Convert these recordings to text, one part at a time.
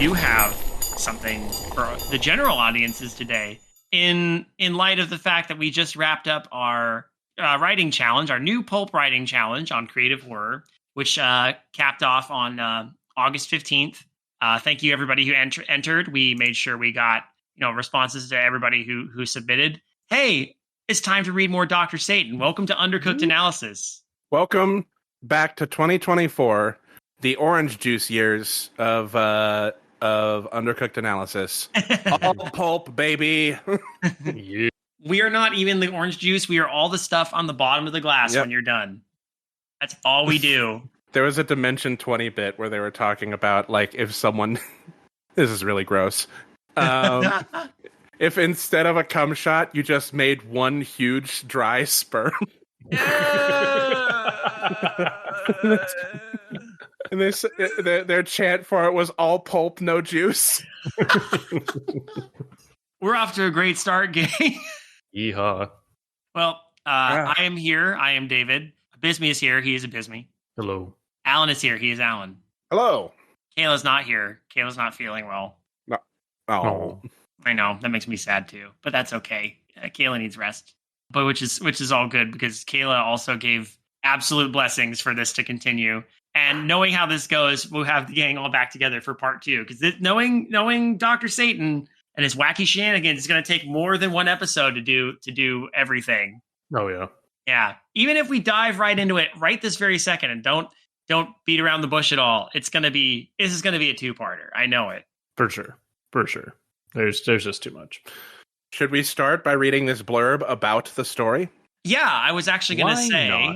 do have something for the general audiences today. In light of the fact that we just wrapped up our writing challenge, our new pulp writing challenge on creative horror, which capped off on August 15th. Thank you everybody who entered. We made sure we got responses to everybody who submitted. Hey, it's time to read more Dr. Satan. Welcome to Undercooked Analysis. Welcome back to 2024, the orange juice years of Undercooked Analysis. All pulp, baby. Yeah. We are not even the orange juice. We are all the stuff on the bottom of the glass when you're done. That's all we do. There was a Dimension 20 bit where they were talking about, like, if someone... This is really gross. If instead of a cum shot, you just made one huge dry sperm. And their chant for it was all pulp, no juice. We're off to a great start, gang. Yeehaw. Well, I am here. I am David. Abysmii is here. He is Abysmii. Hello. Alan is here. He is Alan. Hello. Kayla's not here. Kayla's not feeling well. No. Oh. I know. That makes me sad, too. But that's okay. Kayla needs rest. But which is all good, because Kayla also gave absolute blessings for this to continue. And knowing how this goes, we'll have the gang all back together for part 2. Because knowing Dr. Satan and his wacky shenanigans is going to take more than one episode to do everything. Oh, yeah. Yeah. Even if we dive right into it right this very second and don't beat around the bush at all, this is going to be a 2-parter. I know it. For sure. There's just too much. Should we start by reading this blurb about the story? Yeah, I was actually going to say... not?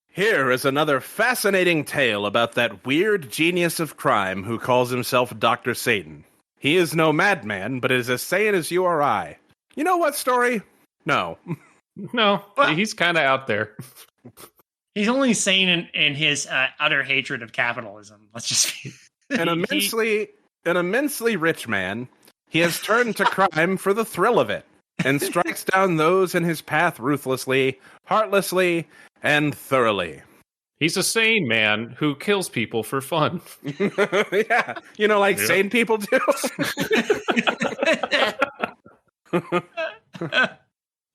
Here is another fascinating tale about that weird genius of crime who calls himself Dr. Satan. He is no madman, but is as sane as you or I. You know what story? No. No, he's kind of out there. He's only sane in his utter hatred of capitalism. Let's just be... An immensely rich man, he has turned to crime for the thrill of it, and strikes down those in his path ruthlessly, heartlessly, and thoroughly. He's a sane man who kills people for fun. Yeah, like sane people do.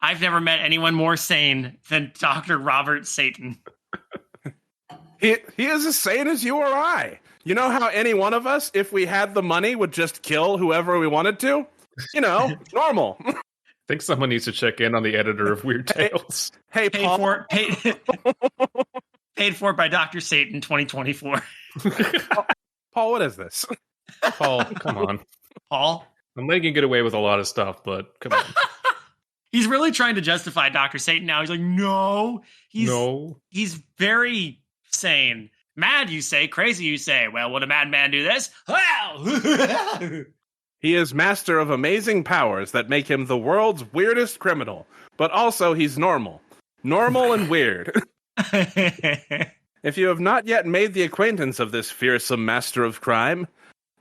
I've never met anyone more sane than Dr. Robert Satan. He is as sane as you or I. You know how any one of us, if we had the money, would just kill whoever we wanted to? Normal. I think someone needs to check in on the editor of Weird Tales. Hey, Paul. Paid for by Dr. Satan 2024. Paul, what is this? Paul, come on. Paul? I'm letting you get away with a lot of stuff, but come on. He's really trying to justify Dr. Satan now. He's like, no. He's very sane. Mad, you say. Crazy, you say. Well, would a madman do this? Wow! He is master of amazing powers that make him the world's weirdest criminal. But also, he's normal. Normal and weird. If you have not yet made the acquaintance of this fearsome master of crime,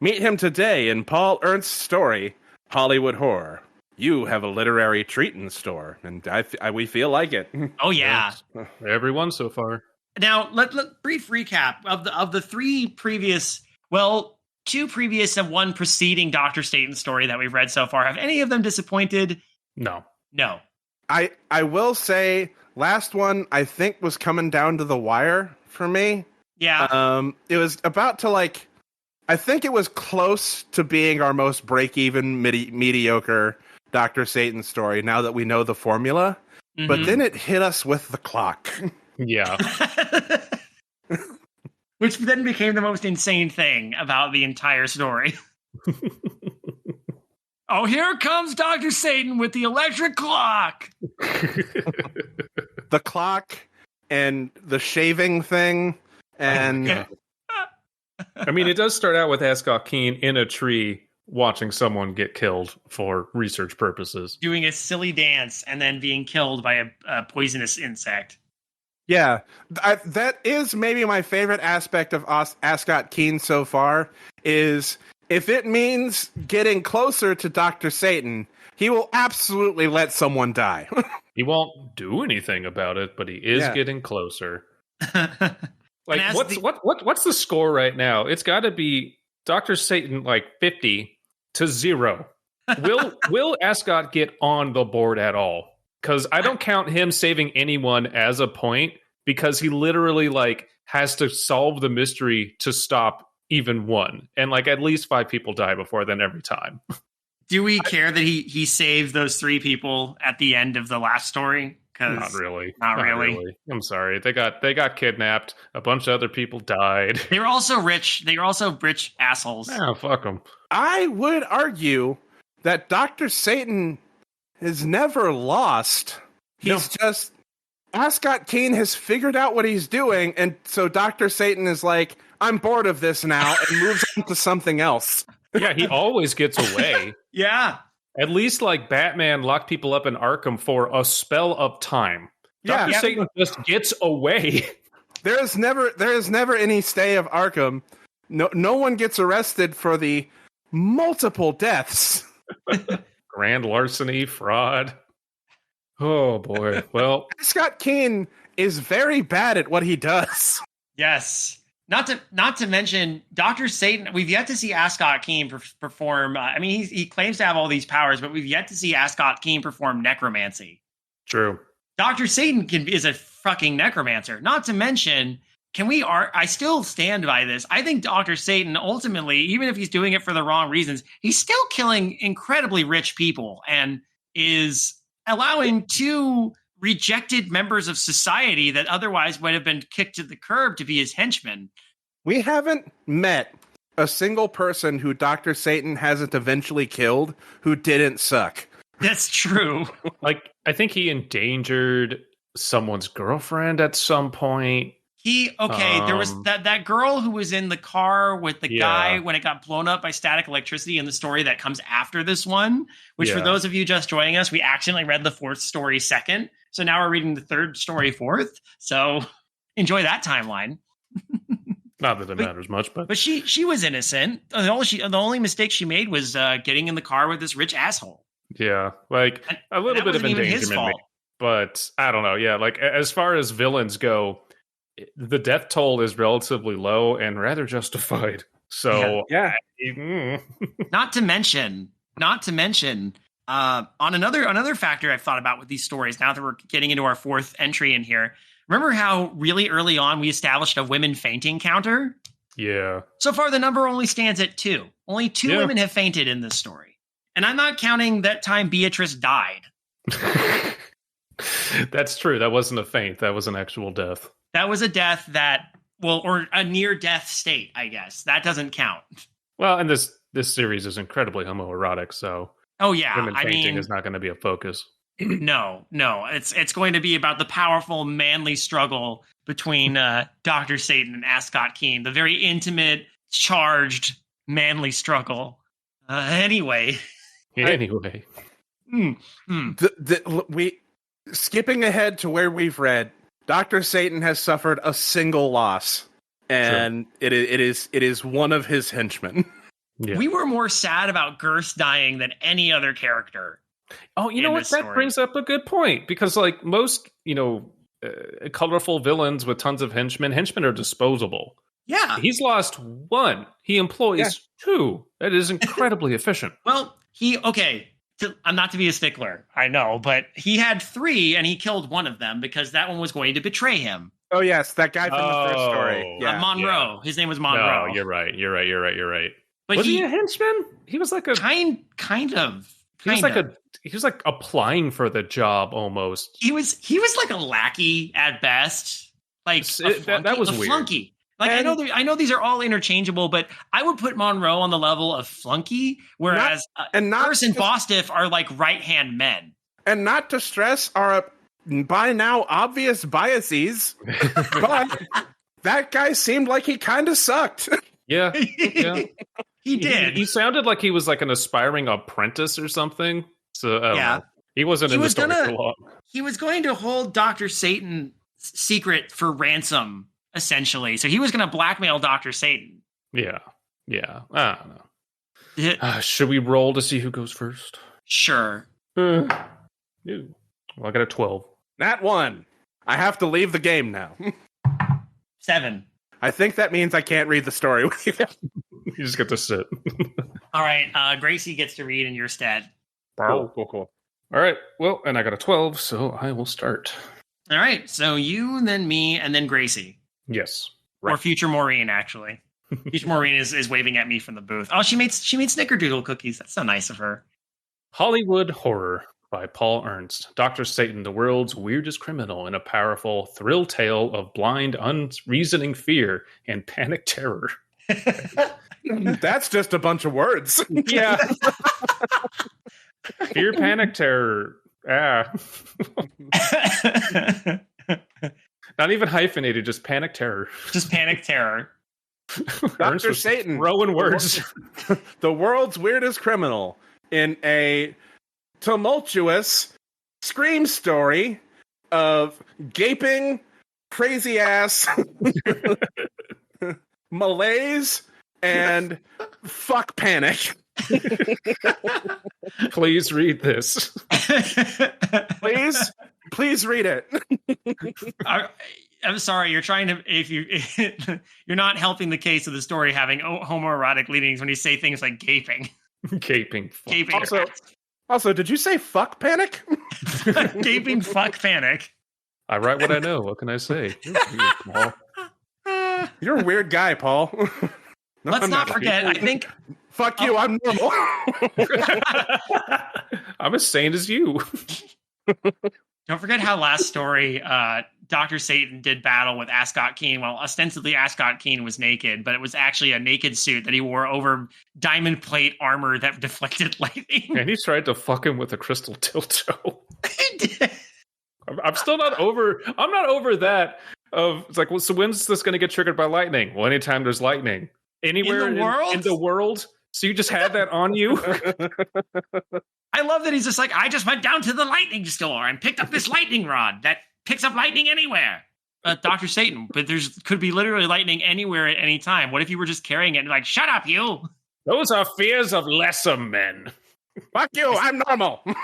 meet him today in Paul Ernst's story, Hollywood Horror. You have a literary treat in store, and we feel like it. Oh, yeah. Everyone so far. Now, let brief recap of the 3 previous, 2 previous and 1 preceding Dr. Satan story that we've read so far. Have any of them disappointed? No. I will say, last one, I think, was coming down to the wire for me. Yeah. It was about to, I think it was close to being our most break-even, mediocre Dr. Satan story, now that we know the formula. Mm-hmm. But then it hit us with the clock. Yeah. Which then became the most insane thing about the entire story. Oh, here comes Dr. Satan with the electric clock. The clock and the shaving thing. And I mean, it does start out with Ascott Keane in a tree watching someone get killed for research purposes. Doing a silly dance and then being killed by a poisonous insect. Yeah, that is maybe my favorite aspect of Ascott Keane so far, is if it means getting closer to Dr. Satan, he will absolutely let someone die. He won't do anything about it, but he is getting closer. What's the score right now? It's got to be Dr. Satan like 50 to 0. Will Ascott get on the board at all? Because I don't count him saving anyone as a point, because he literally like has to solve the mystery to stop even one, and like at least 5 people die before then every time. Do we care that he saved those 3 people at the end of the last story? Not really. Not really. I'm sorry. They got kidnapped. A bunch of other people died. They were also rich. They were also rich assholes. Oh, fuck them. I would argue that Dr. Satan has never lost. He's just... Ascott Keane has figured out what he's doing, and so Dr. Satan is like, I'm bored of this now, and moves on to something else. Yeah, he always gets away. Yeah. At least like Batman locked people up in Arkham for a spell of time. Yeah. Dr. Satan just gets away. There is never any stay of Arkham. No one gets arrested for the multiple deaths. Grand larceny, fraud. Oh boy. Well, Ascott Keane is very bad at what he does. Yes. Not to mention Dr. Satan. We've yet to see Ascott Keane perform. I mean, he claims to have all these powers, but we've yet to see Ascott Keane perform necromancy. True. Dr. Satan is a fucking necromancer. Not to mention, I still stand by this. I think Dr. Satan ultimately, even if he's doing it for the wrong reasons, he's still killing incredibly rich people and is allowing 2 rejected members of society that otherwise would have been kicked to the curb to be his henchmen. We haven't met a single person who Dr. Satan hasn't eventually killed who didn't suck. That's true. Like, I think he endangered someone's girlfriend at some point. There was that girl who was in the car with the guy when it got blown up by static electricity in the story that comes after this one, which for those of you just joining us, we accidentally read the 4th story second. So now we're reading the 3rd story 4th. So enjoy that timeline. Not that it matters much, but she was innocent. The only mistake she made was getting in the car with this rich asshole. Yeah, like a little bit of endangerment, but I don't know. Yeah, like as far as villains go, the death toll is relatively low and rather justified. So yeah. Not to mention, on another factor I've thought about with these stories, now that we're getting into our 4th entry in here, remember how really early on we established a women fainting counter? Yeah. So far, the number only stands at 2. Only 2 women have fainted in this story. And I'm not counting that time Beatrice died. That's true. That wasn't a faint. That was an actual death. That was a death or a near-death state, I guess. That doesn't count. Well, and this series is incredibly homoerotic, so... Oh, yeah. Women fainting is not going to be a focus. No. It's going to be about the powerful, manly struggle between Dr. Satan and Ascott Keane. The very intimate, charged, manly struggle. Anyway. Skipping ahead to where we've read, Dr. Satan has suffered a single loss, and it is one of his henchmen. Yeah. We were more sad about Girth dying than any other character. Oh, you know what? That brings up a good point, because like most, colorful villains with tons of henchmen are disposable. Yeah. He's lost 1. He employs 2. That is incredibly efficient. Well, I'm not to be a stickler, I know, but he had 3 and he killed one of them because that one was going to betray him. Oh, yes, that guy from the 1st story. Yeah. Monroe. Yeah. His name was Monroe. No, you're right. But was he a henchman? He was like a kind of. He was like applying for the job almost. He was like a lackey at best. Like that was weird. Flunky. Like I know these are all interchangeable, but I would put Monroe on the level of flunky, whereas Curse and Bostiff are like right-hand men. And not to stress our by now obvious biases, but that guy seemed like he kind of sucked. Yeah. He did. He sounded like he was like an aspiring apprentice or something. So I don't know. He wasn't in the story for long. He was going to hold Dr. Satan's secret for ransom, essentially. So he was going to blackmail Dr. Satan. Yeah. I don't know. Should we roll to see who goes first? Sure. Well, I got a 12. Nat 1. I have to leave the game now. 7. I think that means I can't read the story with you. You just get to sit. All right, Gracie gets to read in your stead. Cool. All right. Well, and I got a 12, so I will start. All right, so you, then me, and then Gracie. Yes. Or future Maureen, actually. Future Maureen is waving at me from the booth. Oh, she made snickerdoodle cookies. That's so nice of her. Hollywood Horror by Paul Ernst. Dr. Satan, the world's weirdest criminal, in a powerful thrill tale of blind, unreasoning fear and panic terror. That's just a bunch of words. Yeah. Fear, panic, terror. Ah. Not even hyphenated, just panic terror. Just panic terror. Dr. Satan. Throwing words. The world's weirdest criminal in a tumultuous scream story of gaping, crazy ass malaise and fuck panic. Please read this. Please read it. I'm sorry, you're trying to you're not helping the case of the story having homoerotic leanings when you say things like gaping. Gaping. Gaping. Also, did you say fuck panic? Gaping fuck panic. I write what I know. What can I say? You're a weird guy, Paul. No, Let's I'm not forget, I think... Fuck you, I'm normal. I'm as sane as you. Don't forget how last story, Dr. Satan did battle with Ascott Keane. Well, ostensibly Ascott Keane was naked, but it was actually a naked suit that he wore over diamond plate armor that deflected lightning. And he tried to fuck him with a crystal dildo. I'm still not over... I'm not over that. It's like, well, so when's this going to get triggered by lightning? Well, anytime there's lightning. Anywhere in the world? So you just had that on you? I love that he's just like, I just went down to the lightning store and picked up this lightning rod that picks up lightning anywhere. Dr. Satan, but could be literally lightning anywhere at any time. What if you were just carrying it and like, shut up, you? Those are fears of lesser men. Fuck you, I'm normal. All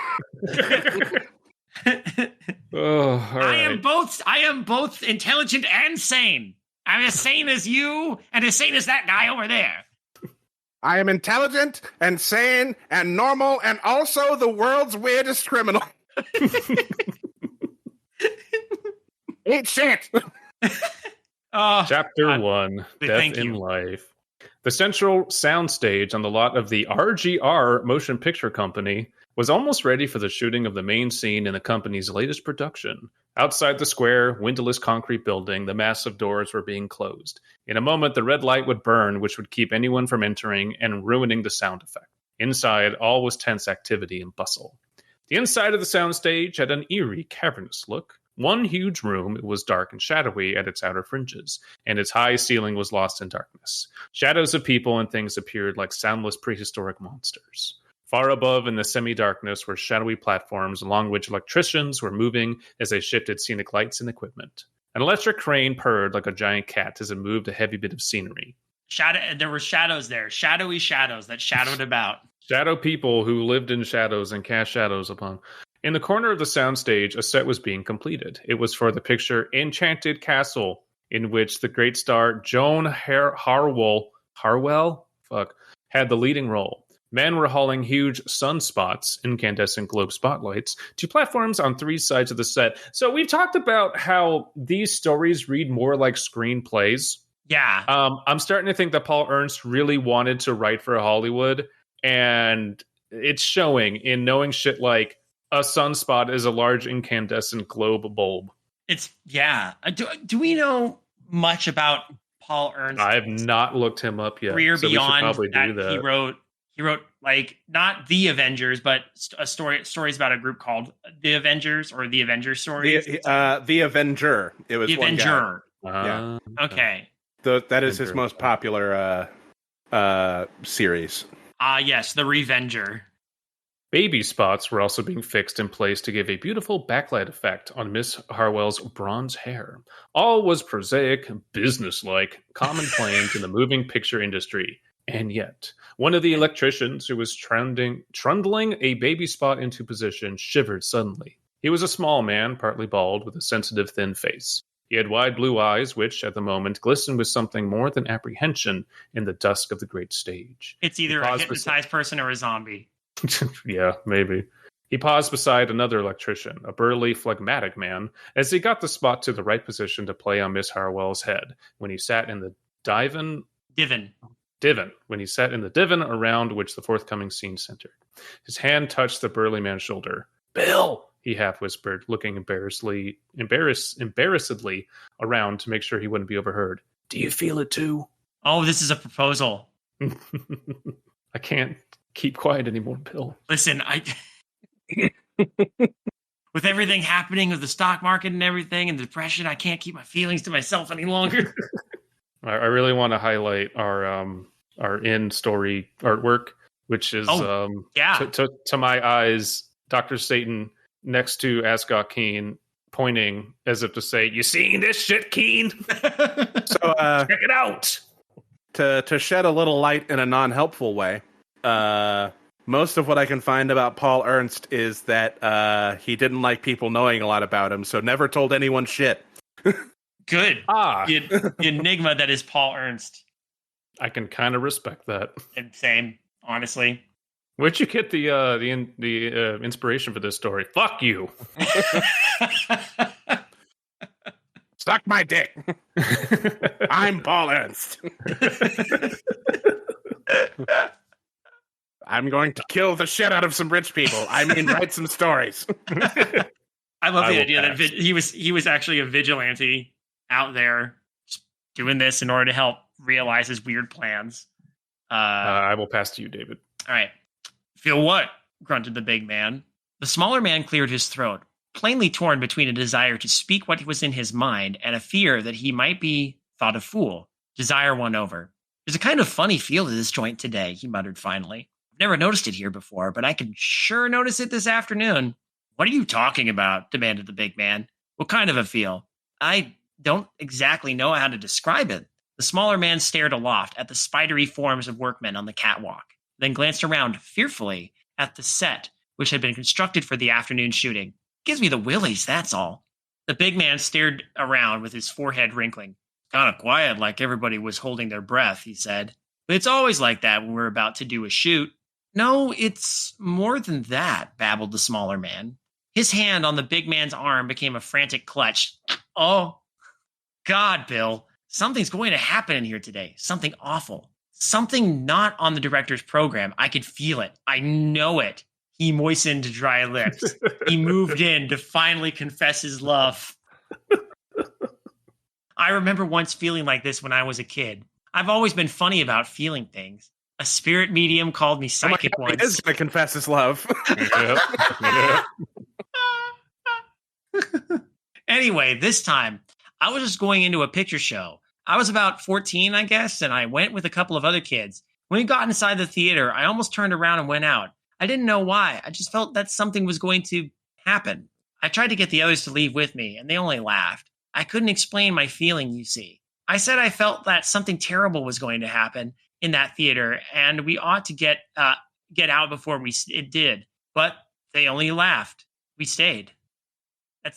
right. I am both intelligent and sane. I'm as sane as you and as sane as that guy over there. I am intelligent and sane and normal and also the world's weirdest criminal. Eat shit. Chapter 1, Death in Life. The central soundstage on the lot of the RGR Motion Picture Company was almost ready for the shooting of the main scene in the company's latest production. Outside the square, windowless concrete building, the massive doors were being closed. In a moment, the red light would burn, which would keep anyone from entering and ruining the sound effect. Inside, all was tense activity and bustle. The inside of the soundstage had an eerie, cavernous look. One huge room, it was dark and shadowy at its outer fringes, and its high ceiling was lost in darkness. Shadows of people and things appeared like soundless prehistoric monsters. Far above in the semi-darkness were shadowy platforms along which electricians were moving as they shifted scenic lights and equipment. An electric crane purred like a giant cat as it moved a heavy bit of scenery. There were shadows there, shadowy shadows that shadowed about. Shadow people who lived in shadows and cast shadows upon. In the corner of the soundstage, a set was being completed. It was for the picture Enchanted Castle, in which the great star Joan Harwell had the leading role. Men were hauling huge sunspots, incandescent globe spotlights, to platforms on 3 sides of the set. So we've talked about how these stories read more like screenplays. Yeah. I'm starting to think that Paul Ernst really wanted to write for Hollywood, and it's showing in knowing shit like a sunspot is a large incandescent globe bulb. Do we know much about Paul Ernst? I have not looked him up yet. Career so beyond we should probably do that. He wrote like not the Avengers, but stories about a group called the Avengers or the Avengers stories. The Avenger. It was the one Avenger. Yeah. Okay. That is his most popular series. Yes, the Revenger. Baby spots were also being fixed in place to give a beautiful backlight effect on Miss Harwell's bronze hair. All was prosaic, businesslike, commonplace in the moving picture industry. And yet, one of the electricians who was trundling a baby spot into position shivered suddenly. He was a small man, partly bald, with a sensitive, thin face. He had wide blue eyes, which, at the moment, glistened with something more than apprehension in the dusk of the great stage. It's either a hypnotized person or a zombie. Yeah, maybe. He paused beside another electrician, a burly, phlegmatic man, as he got the spot to the right position to play on Miss Harwell's head when he sat in the divan, when he sat in the divan around which the forthcoming scene centered. His hand touched the burly man's shoulder. "Bill!" he half whispered, looking embarrassedly around to make sure he wouldn't be overheard. "Do you feel it too?" Oh, this is a proposal. I can't keep quiet anymore, Bill. Listen, with everything happening with the stock market and everything and the depression, I can't keep my feelings to myself any longer. I really want to highlight our in-story artwork, which is to my eyes, Dr. Satan next to Ascott Keane, pointing as if to say, "You seeing this shit, Keane?" So check it out. To shed a little light in a non-helpful way, most of what I can find about Paul Ernst is that he didn't like people knowing a lot about him, so never told anyone shit. Good. The enigma that is Paul Ernst. I can kind of respect that. Same, honestly. Where'd you get the inspiration for this story? Fuck you. Suck my dick. I'm Paul Ernst. I'm going to kill the shit out of some rich people. I mean, write some stories. I love the idea that he was actually a vigilante out there doing this in order to help realize his weird plans. I will pass to you, David. All right. "Feel what?" grunted the big man. The smaller man cleared his throat, plainly torn between a desire to speak what was in his mind and a fear that he might be thought a fool. Desire won over. "There's a kind of funny feel to this joint today," he muttered finally. "I've never noticed it here before, but I can sure notice it this afternoon." "What are you talking about?" demanded the big man. "What kind of a feel?" "I don't exactly know how to describe it." The smaller man stared aloft at the spidery forms of workmen on the catwalk, then glanced around fearfully at the set, which had been constructed for the afternoon shooting. "Gives me the willies, that's all." The big man stared around with his forehead wrinkling. "Kind of quiet, like everybody was holding their breath," he said. "But it's always like that when we're about to do a shoot." "No, it's more than that," babbled the smaller man. His hand on the big man's arm became a frantic clutch. "Oh, God, Bill. Something's going to happen in here today. Something awful. Something not on the director's program. I could feel it. I know it." He moistened dry lips. He moved in to finally confess his love. "I remember once feeling like this when I was a kid. I've always been funny about feeling things. A spirit medium called me psychic once." He is going to confess his love. Anyway, this time, I was just going into a picture show. I was about 14, I guess, and I went with a couple of other kids. When we got inside the theater, I almost turned around and went out. I didn't know why. I just felt that something was going to happen. I tried to get the others to leave with me, and they only laughed. I couldn't explain my feeling, you see. I said I felt that something terrible was going to happen in that theater, and we ought to get out before it did. But they only laughed. We stayed.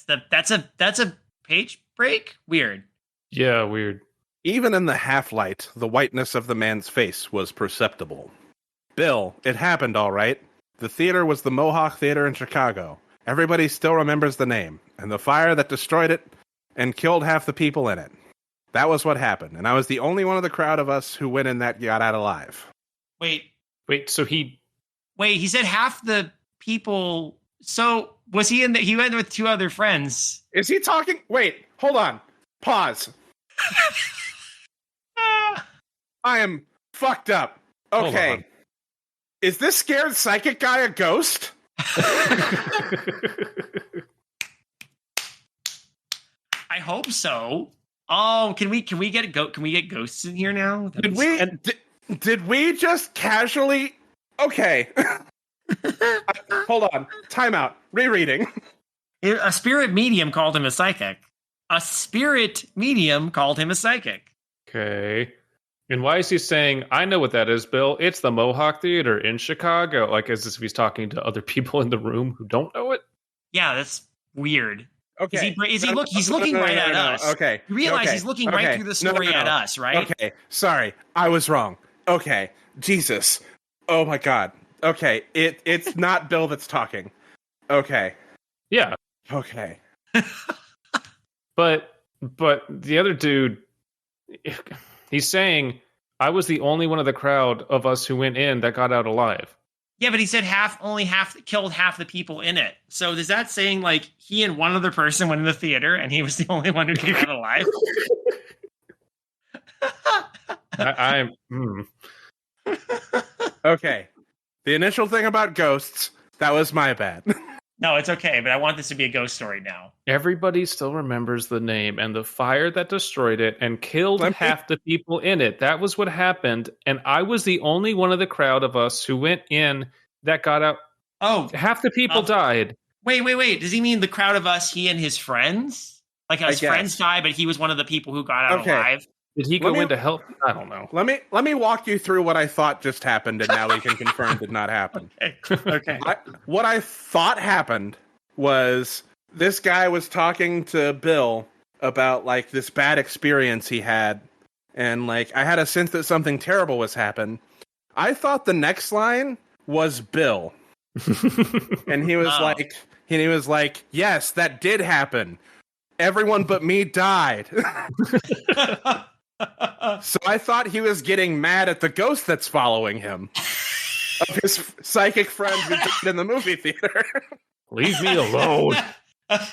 That's a page break? Weird. Yeah, weird. Even in the half-light, the whiteness of the man's face was perceptible. "Bill, it happened all right. The theater was the Mohawk Theater in Chicago. Everybody still remembers the name, and the fire that destroyed it and killed half the people in it. That was what happened, and I was the only one of the crowd of us who went in that got out alive." Wait, so he said half the people. So was he he went with two other friends? Is he talking? Wait, hold on. Pause. I am fucked up. Okay. Is this scared psychic guy a ghost? I hope so. Oh, can we get ghosts in here now? Did we just casually? Okay. Hold on. Time out. Rereading. A spirit medium called him a psychic. Okay. And why is he saying, "I know what that is, Bill. It's the Mohawk Theater in Chicago"? Like as if he's talking to other people in the room who don't know it? Yeah, that's weird. Okay. He's looking right at us. Okay. You realize he's looking right through the story at us, right? Okay. Sorry. I was wrong. Okay. Jesus. Oh my God. Okay. It's not Bill that's talking. Okay. Yeah. Okay. But the other dude, he's saying, I was the only one of the crowd of us who went in that got out alive. Yeah, but he said only half killed half the people in it. So is that saying like he and one other person went in the theater and he was the only one who came out alive? Okay. The initial thing about ghosts, that was my bad. No, it's okay, but I want this to be a ghost story now. Everybody still remembers the name and the fire that destroyed it and killed half the people in it. That was what happened. And I was the only one of the crowd of us who went in that got out. Oh, half the people died. Wait. Does he mean the crowd of us, he and his friends? Like his friends died, but he was one of the people who got out alive? Did he go in to help? I don't know. Let me walk you through what I thought just happened, and now we can confirm did not happen. Okay. What I thought happened was this guy was talking to Bill about like this bad experience he had, and like I had a sense that something terrible was happening. I thought the next line was Bill, and he was like, "Yes, that did happen. Everyone but me died." So I thought he was getting mad at the ghost that's following him, of his psychic friend who died in the movie theater. Leave me alone. It's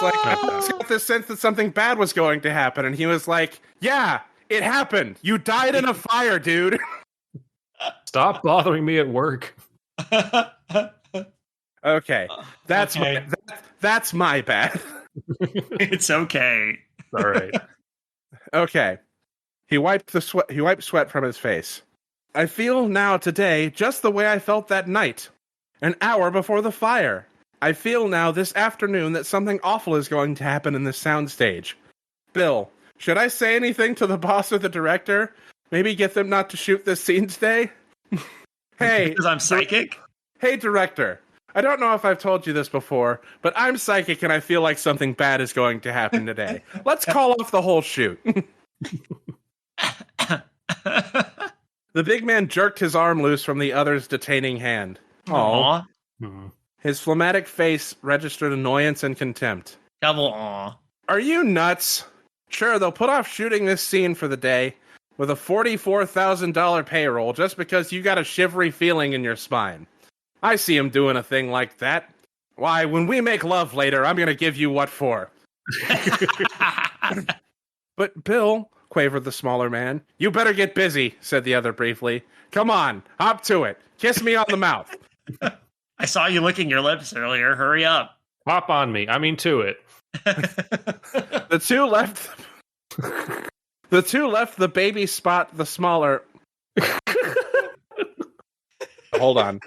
like I just got this sense that something bad was going to happen, and he was like, "Yeah, it happened. You died in a fire, dude." Stop bothering me at work. Okay, that's my bad. It's okay. All right. Okay. He wiped sweat from his face. I feel now today just the way I felt that night, an hour before the fire. I feel now this afternoon that something awful is going to happen in this soundstage. Bill, should I say anything to the boss or the director? Maybe get them not to shoot this scene today? Hey, because I'm psychic? Hey, director. I don't know if I've told you this before, but I'm psychic and I feel like something bad is going to happen today. Let's call off the whole shoot. The big man jerked his arm loose from the other's detaining hand. Aww. His phlegmatic face registered annoyance and contempt. Double aw. Are you nuts? Sure, they'll put off shooting this scene for the day with a $44,000 payroll just because you got a shivery feeling in your spine. I see him doing a thing like that. Why, when we make love later, I'm going to give you what for. But Bill, quavered the smaller man. You better get busy, said the other briefly. Come on, hop to it. Kiss me on the mouth. I saw you licking your lips earlier. Hurry up. Hop on me. I mean to it. The two left the baby spot the smaller. Hold on.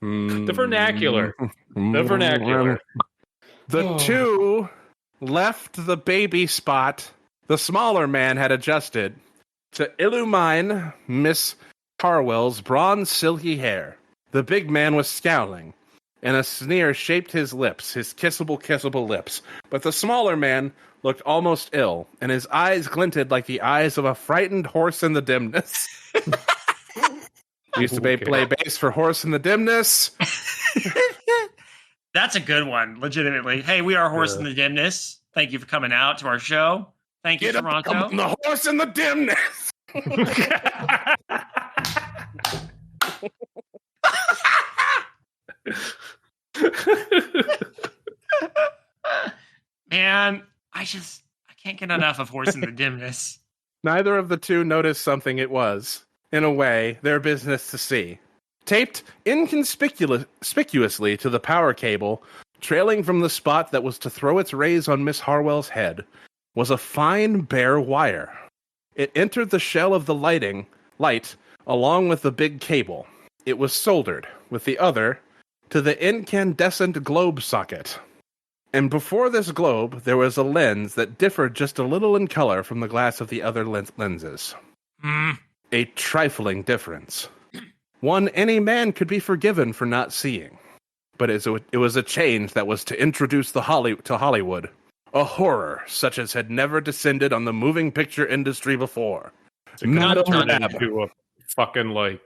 The vernacular. The vernacular. The two left the baby spot the smaller man had adjusted to illumine Miss Harwell's bronze silky hair. The big man was scowling, and a sneer shaped his lips, his kissable lips. But the smaller man looked almost ill, and his eyes glinted like the eyes of a frightened horse in the dimness. Used to play bass for Horse in the Dimness. That's a good one, legitimately. Hey, we are Horse in the Dimness. Thank you for coming out to our show. Thank you, Toronto. The Horse in the Dimness. Man, I can't get enough of Horse in the Dimness. Neither of the two noticed something it was, in a way, their business to see. Taped inconspicuously to the power cable, trailing from the spot that was to throw its rays on Miss Harwell's head, was a fine bare wire. It entered the shell of the light along with the big cable. It was soldered, with the other, to the incandescent globe socket. And before this globe, there was a lens that differed just a little in color from the glass of the other lenses. A trifling difference. One any man could be forgiven for not seeing. but it was a change that was to introduce to Hollywood a horror such as had never descended on the moving picture industry before. It's gonna turn into a fucking like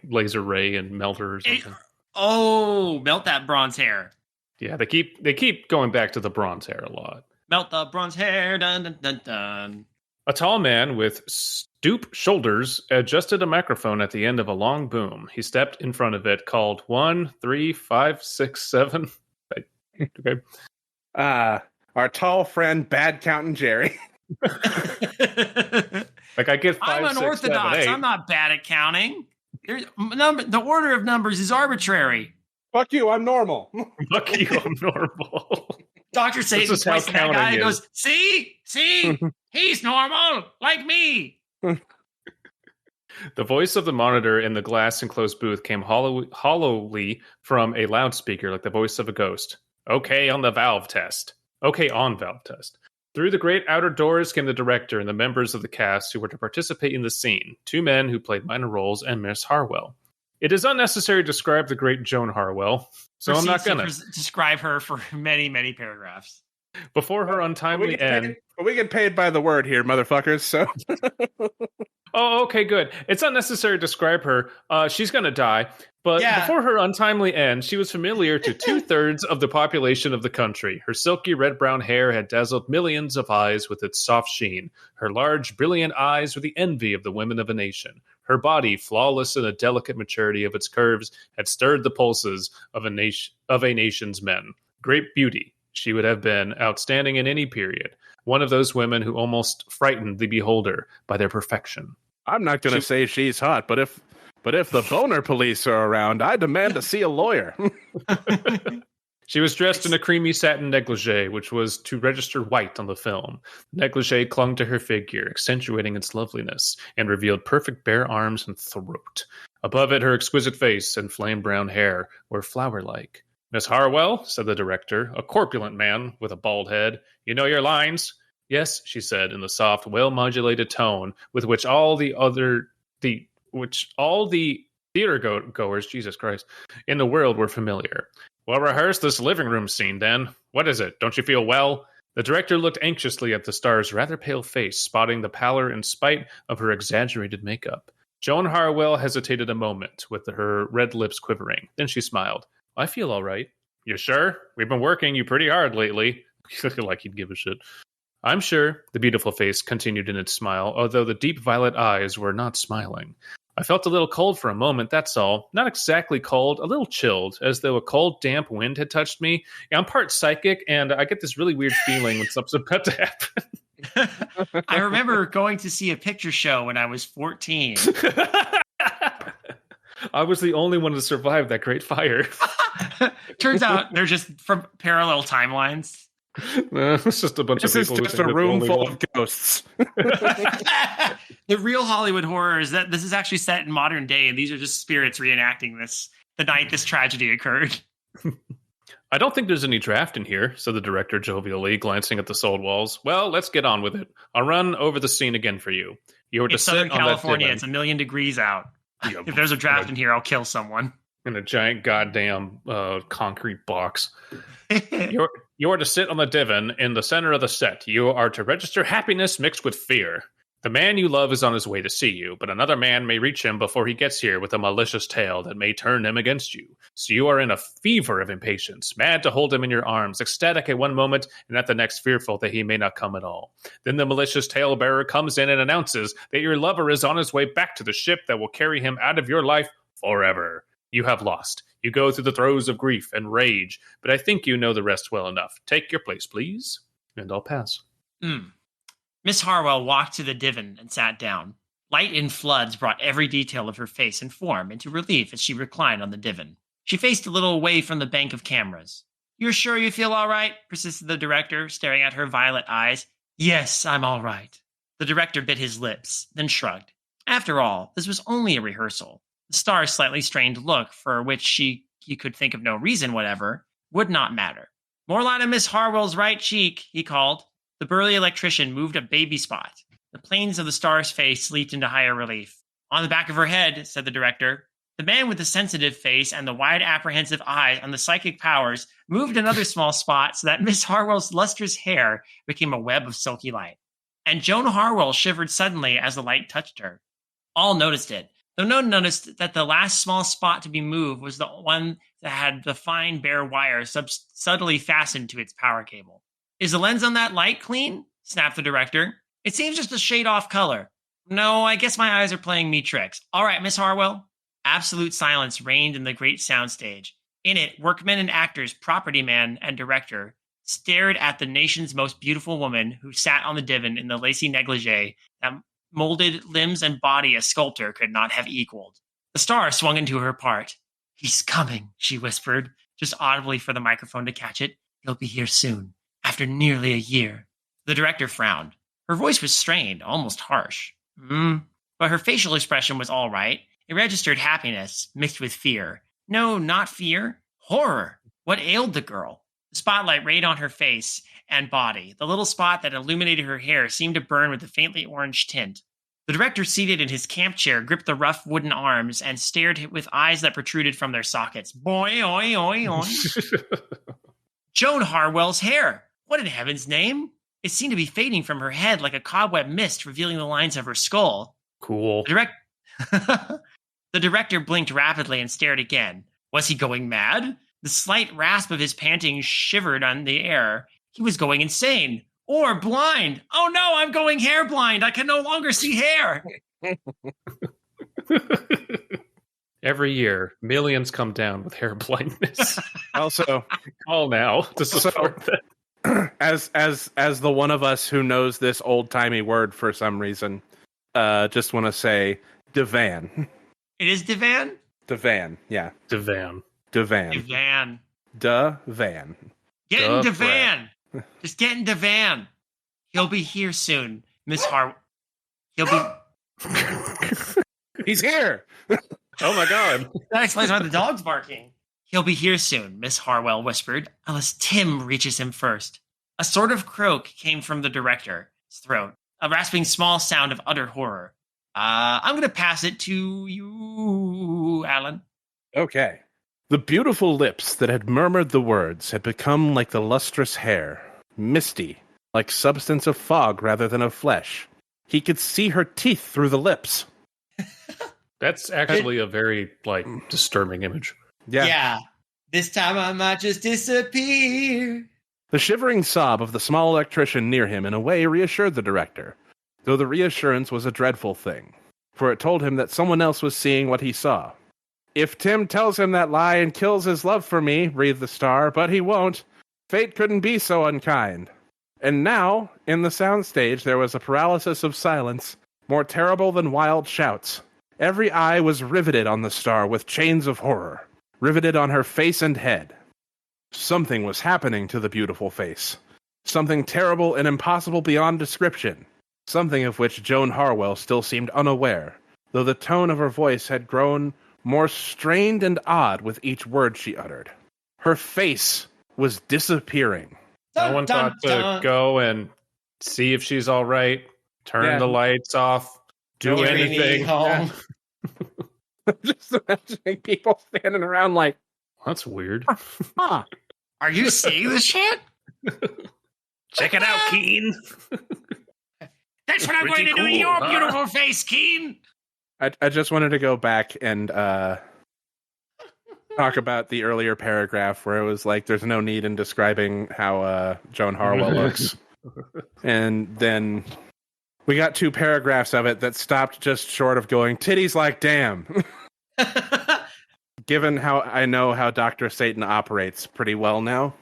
laser ray and melt her or something. Melt that bronze hair. Yeah, they keep going back to the bronze hair a lot. Melt the bronze hair, dun dun dun dun. A tall man with stoop shoulders adjusted a microphone at the end of a long boom. He stepped in front of it, called 1, 3, 5, 6, 7. Okay. Our tall friend, Bad Counting Jerry. Like I get 5, I'm 6, unorthodox. 7, 8. I'm not bad at counting. The order of numbers is arbitrary. Fuck you, I'm normal. Fuck you, I'm normal. Dr. Satan This is how points at that guy and counting goes, see, he's normal, like me. The voice of the monitor in the glass-enclosed booth came hollowly from a loudspeaker, like the voice of a ghost. Okay on valve test. Through the great outer doors came the director and the members of the cast who were to participate in the scene, 2 men who played minor roles and Miss Harwell. It is unnecessary to describe the great Joan Harwell, so I'm not gonna describe her for many, many paragraphs. Before her untimely end... We get paid by the word here, motherfuckers, so... Oh, okay, good. It's unnecessary to describe her. She's going to die. But before her untimely end, she was familiar to 2/3 of the population of the country. Her silky red-brown hair had dazzled millions of eyes with its soft sheen. Her large, brilliant eyes were the envy of the women of a nation. Her body, flawless in the delicate maturity of its curves, had stirred the pulses of a nation's men. Great beauty. She would have been outstanding in any period. One of those women who almost frightened the beholder by their perfection. I'm not going to say she's hot, but if the boner police are around, I demand to see a lawyer. She was dressed in a creamy satin negligee, which was to register white on the film. The negligee clung to her figure, accentuating its loveliness, and revealed perfect bare arms and throat. Above it, her exquisite face and flame brown hair were flower-like. Miss Harwell, said the director, a corpulent man with a bald head. You know your lines? Yes, she said in the soft, well-modulated tone with which all the theater goers, Jesus Christ, in the world were familiar. Well, rehearse this living room scene, then. What is it? Don't you feel well? The director looked anxiously at the star's rather pale face, spotting the pallor in spite of her exaggerated makeup. Joan Harwell hesitated a moment, with her red lips quivering. Then she smiled. I feel all right. You sure? We've been working you pretty hard lately. Like he'd give a shit. I'm sure, the beautiful face continued in its smile, although the deep violet eyes were not smiling. I felt a little cold for a moment, that's all. Not exactly cold, a little chilled, as though a cold, damp wind had touched me. I'm part psychic, and I get this really weird feeling when something's about to happen. I remember going to see a picture show when I was 14. I was the only one to survive that great fire. Turns out they're just from parallel timelines. No, it's just a bunch of people. This is just a room full of ghosts. The real Hollywood horror is that this is actually set in modern day, and these are just spirits reenacting the night this tragedy occurred. I don't think there's any draft in here, said the director jovially, glancing at the sold walls. Well, let's get on with it. I'll run over the scene again for you. You were to in Southern sit California, on it's 1,000,000 degrees out. Yeah, if there's a draft in here, I'll kill someone. In a giant goddamn concrete box. You are to sit on the divan in the center of the set. You are to register happiness mixed with fear. The man you love is on his way to see you, but another man may reach him before he gets here with a malicious tale that may turn him against you. So you are in a fever of impatience, mad to hold him in your arms, ecstatic at one moment, and at the next fearful that he may not come at all. Then the malicious tale-bearer comes in and announces that your lover is on his way back to the ship that will carry him out of your life forever. You have lost. You go through the throes of grief and rage, but I think you know the rest well enough. Take your place, please, and I'll pass. Miss Harwell walked to the divan and sat down. Light in floods brought every detail of her face and form into relief as she reclined on the divan. She faced a little away from the bank of cameras. You're sure you feel all right? Persisted the director, staring at her violet eyes. Yes, I'm all right. The director bit his lips, then shrugged. After all, this was only a rehearsal. The star's slightly strained look, for which he could think of no reason whatever, would not matter. More light on Miss Harwell's right cheek, he called. The burly electrician moved a baby spot. The planes of the star's face leaped into higher relief. On the back of her head, said the director. The man with the sensitive face and the wide, apprehensive eyes and the psychic powers moved another small spot so that Miss Harwell's lustrous hair became a web of silky light. And Joan Harwell shivered suddenly as the light touched her. All noticed it, though none noticed that the last small spot to be moved was the one that had the fine bare wire subtly fastened to its power cable. Is the lens on that light clean? Snapped the director. It seems just a shade off color. No, I guess my eyes are playing me tricks. All right, Miss Harwell. Absolute silence reigned in the great soundstage. In it, workmen and actors, property man and director, stared at the nation's most beautiful woman who sat on the divan in the lacy negligee that molded limbs and body a sculptor could not have equaled. The star swung into her part. He's coming, she whispered, just audibly for the microphone to catch it. He'll be here soon, after nearly a year. The director frowned. Her voice was strained, almost harsh. But her facial expression was all right. It registered happiness, mixed with fear. No, not fear. Horror. What ailed the girl? The spotlight rayed on her face and body. The little spot that illuminated her hair seemed to burn with a faintly orange tint. The director, seated in his camp chair, gripped the rough wooden arms and stared with eyes that protruded from their sockets. Boy, oi, oi, oi. Joan Harwell's hair. What in heaven's name? It seemed to be fading from her head like a cobweb mist, revealing the lines of her skull. Cool. The director blinked rapidly and stared again. Was he going mad? The slight rasp of his panting shivered on the air. He was going insane. Or blind. Oh no, I'm going hair blind. I can no longer see hair. Every year, millions come down with hair blindness. Also, call now to support that. As the one of us who knows this old-timey word for some reason, just want to say divan. It is divan? Divan, yeah. Divan. Divan. Divan. Divan. Get in divan. Just get in divan. He'll be here soon, Miss He'll be... He's here! Oh my god. That explains why the dog's barking. He'll be here soon, Miss Harwell whispered, unless Tim reaches him first. A sort of croak came from the director's throat, a rasping small sound of utter horror. I'm going to pass it to you, Alan. Okay. The beautiful lips that had murmured the words had become like the lustrous hair, misty, like substance of fog rather than of flesh. He could see her teeth through the lips. That's actually a very, disturbing image. Yeah. This time I might just disappear. The shivering sob of the small electrician near him in a way reassured the director, though the reassurance was a dreadful thing, for it told him that someone else was seeing what he saw. If Tim tells him that lie and kills his love for me, breathed the star, but he won't. Fate couldn't be so unkind. And now, in the soundstage, there was a paralysis of silence, more terrible than wild shouts. Every eye was riveted on the star with chains of horror, riveted on her face and head. Something was happening to the beautiful face. Something terrible and impossible beyond description. Something of which Joan Harwell still seemed unaware, though the tone of her voice had grown more strained and odd with each word she uttered. Her face was disappearing. No one thought to go and see if she's all right, turn the lights off, do anything. I'm just imagining people standing around like, that's weird. Huh. Are you seeing this shit? Check it out, Keane. That's what I'm going to do to your beautiful face, Keane. I just wanted to go back and talk about the earlier paragraph where it was like, there's no need in describing how Joan Harwell looks. And then we got 2 paragraphs of it that stopped just short of going, titties like damn. Given how I know how Dr. Satan operates pretty well now,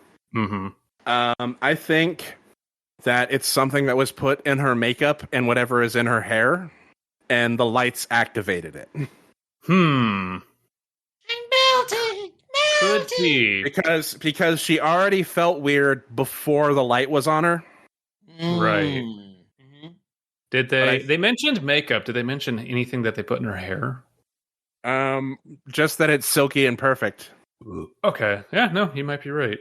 I think that it's something that was put in her makeup and whatever is in her hair, and the lights activated it. I'm melting. Could be. Because she already felt weird before the light was on her. Right. Did they mentioned makeup. Did they mention anything that they put in her hair? Just that it's silky and perfect. Okay. Yeah, no, you might be right.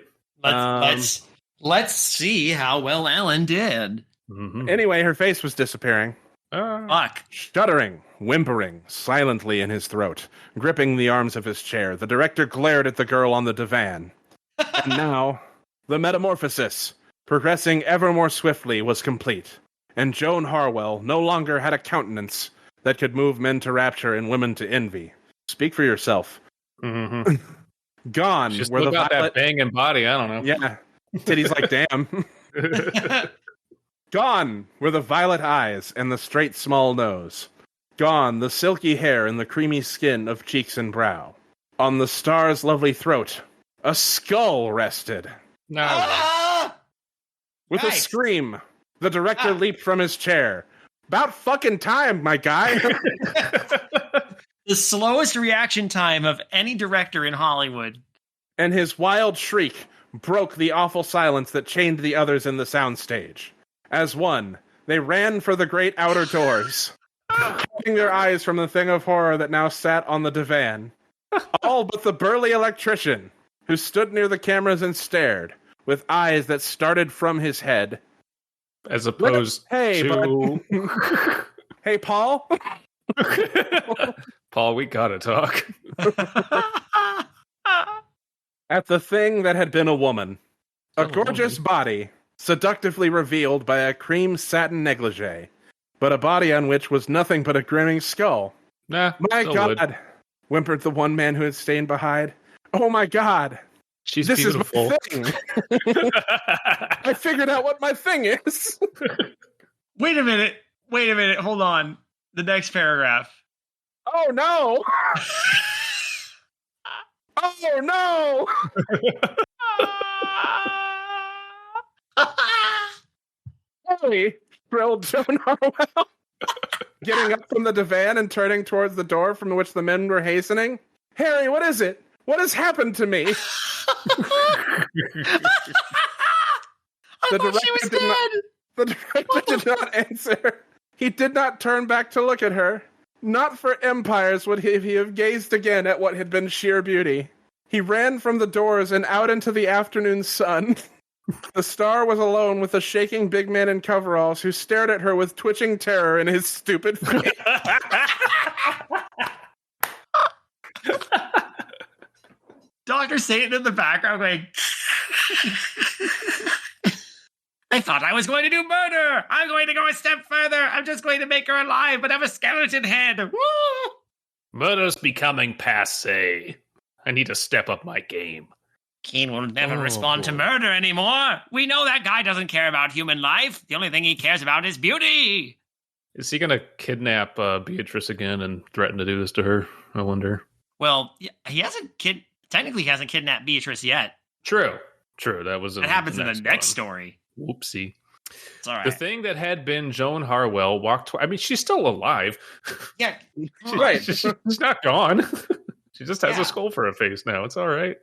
Let's see how well Alan did. Anyway, her face was disappearing. Fuck. Shuddering. whimpering silently in his throat, gripping the arms of his chair, the director glared at the girl on the divan. And now, the metamorphosis, progressing ever more swiftly, was complete. And Joan Harwell no longer had a countenance that could move men to rapture and women to envy. Speak for yourself. Mm-hmm. Gone Just were look the out violet... that banging body. I don't know. Yeah. Titty's like, damn. Gone were the violet eyes and the straight small nose. Gone the silky hair and the creamy skin of cheeks and brow. On the star's lovely throat, a skull rested. No. With Nice. a scream, the director leaped from his chair. About fucking time, my guy. The slowest reaction time of any director in Hollywood. And his wild shriek broke the awful silence that chained the others in the soundstage. As one, they ran for the great outer doors, hiding their eyes from the thing of horror that now sat on the divan. All but the burly electrician, who stood near the cameras and stared, with eyes that started from his head. As opposed Hey, to... Hey, Paul? Paul, we gotta talk. At the thing that had been a woman. A gorgeous body, seductively revealed by a cream satin negligee, but a body on which was nothing but a grinning skull. Nah, My still God, would. whimpered the one man who had stayed behind. Oh my God, She's this beautiful. is my thing. I figured out what my thing is. Wait a minute. Hold on. The next paragraph. Oh no! Oh no! Harry, thrilled Joan Harwell, getting up from the divan and turning towards the door from which the men were hastening. Harry, what is it? What has happened to me? I thought she was dead. The director did not answer. He did not turn back to look at her. Not for empires would he have gazed again at what had been sheer beauty. He ran from the doors and out into the afternoon sun. The star was alone with a shaking big man in coveralls who stared at her with twitching terror in his stupid face. Dr. Satan in the background going, I thought I was going to do murder. I'm going to go a step further. I'm just going to make her alive, but have a skeleton head. Woo! Murder's becoming passe. I need to step up my game. Keane will never respond to boy. murder anymore. We know that guy doesn't care about human life. The only thing he cares about is beauty. Is he going to kidnap Beatrice again and threaten to do this to her? I wonder. Well, he technically hasn't kidnapped Beatrice yet. True. That was That happens in the next story. Whoopsie. It's all right. The thing that had been Joan Harwell walked... I mean, she's still alive. Yeah, Right. She's not gone. She just has Yeah. a skull for a face now. It's all right.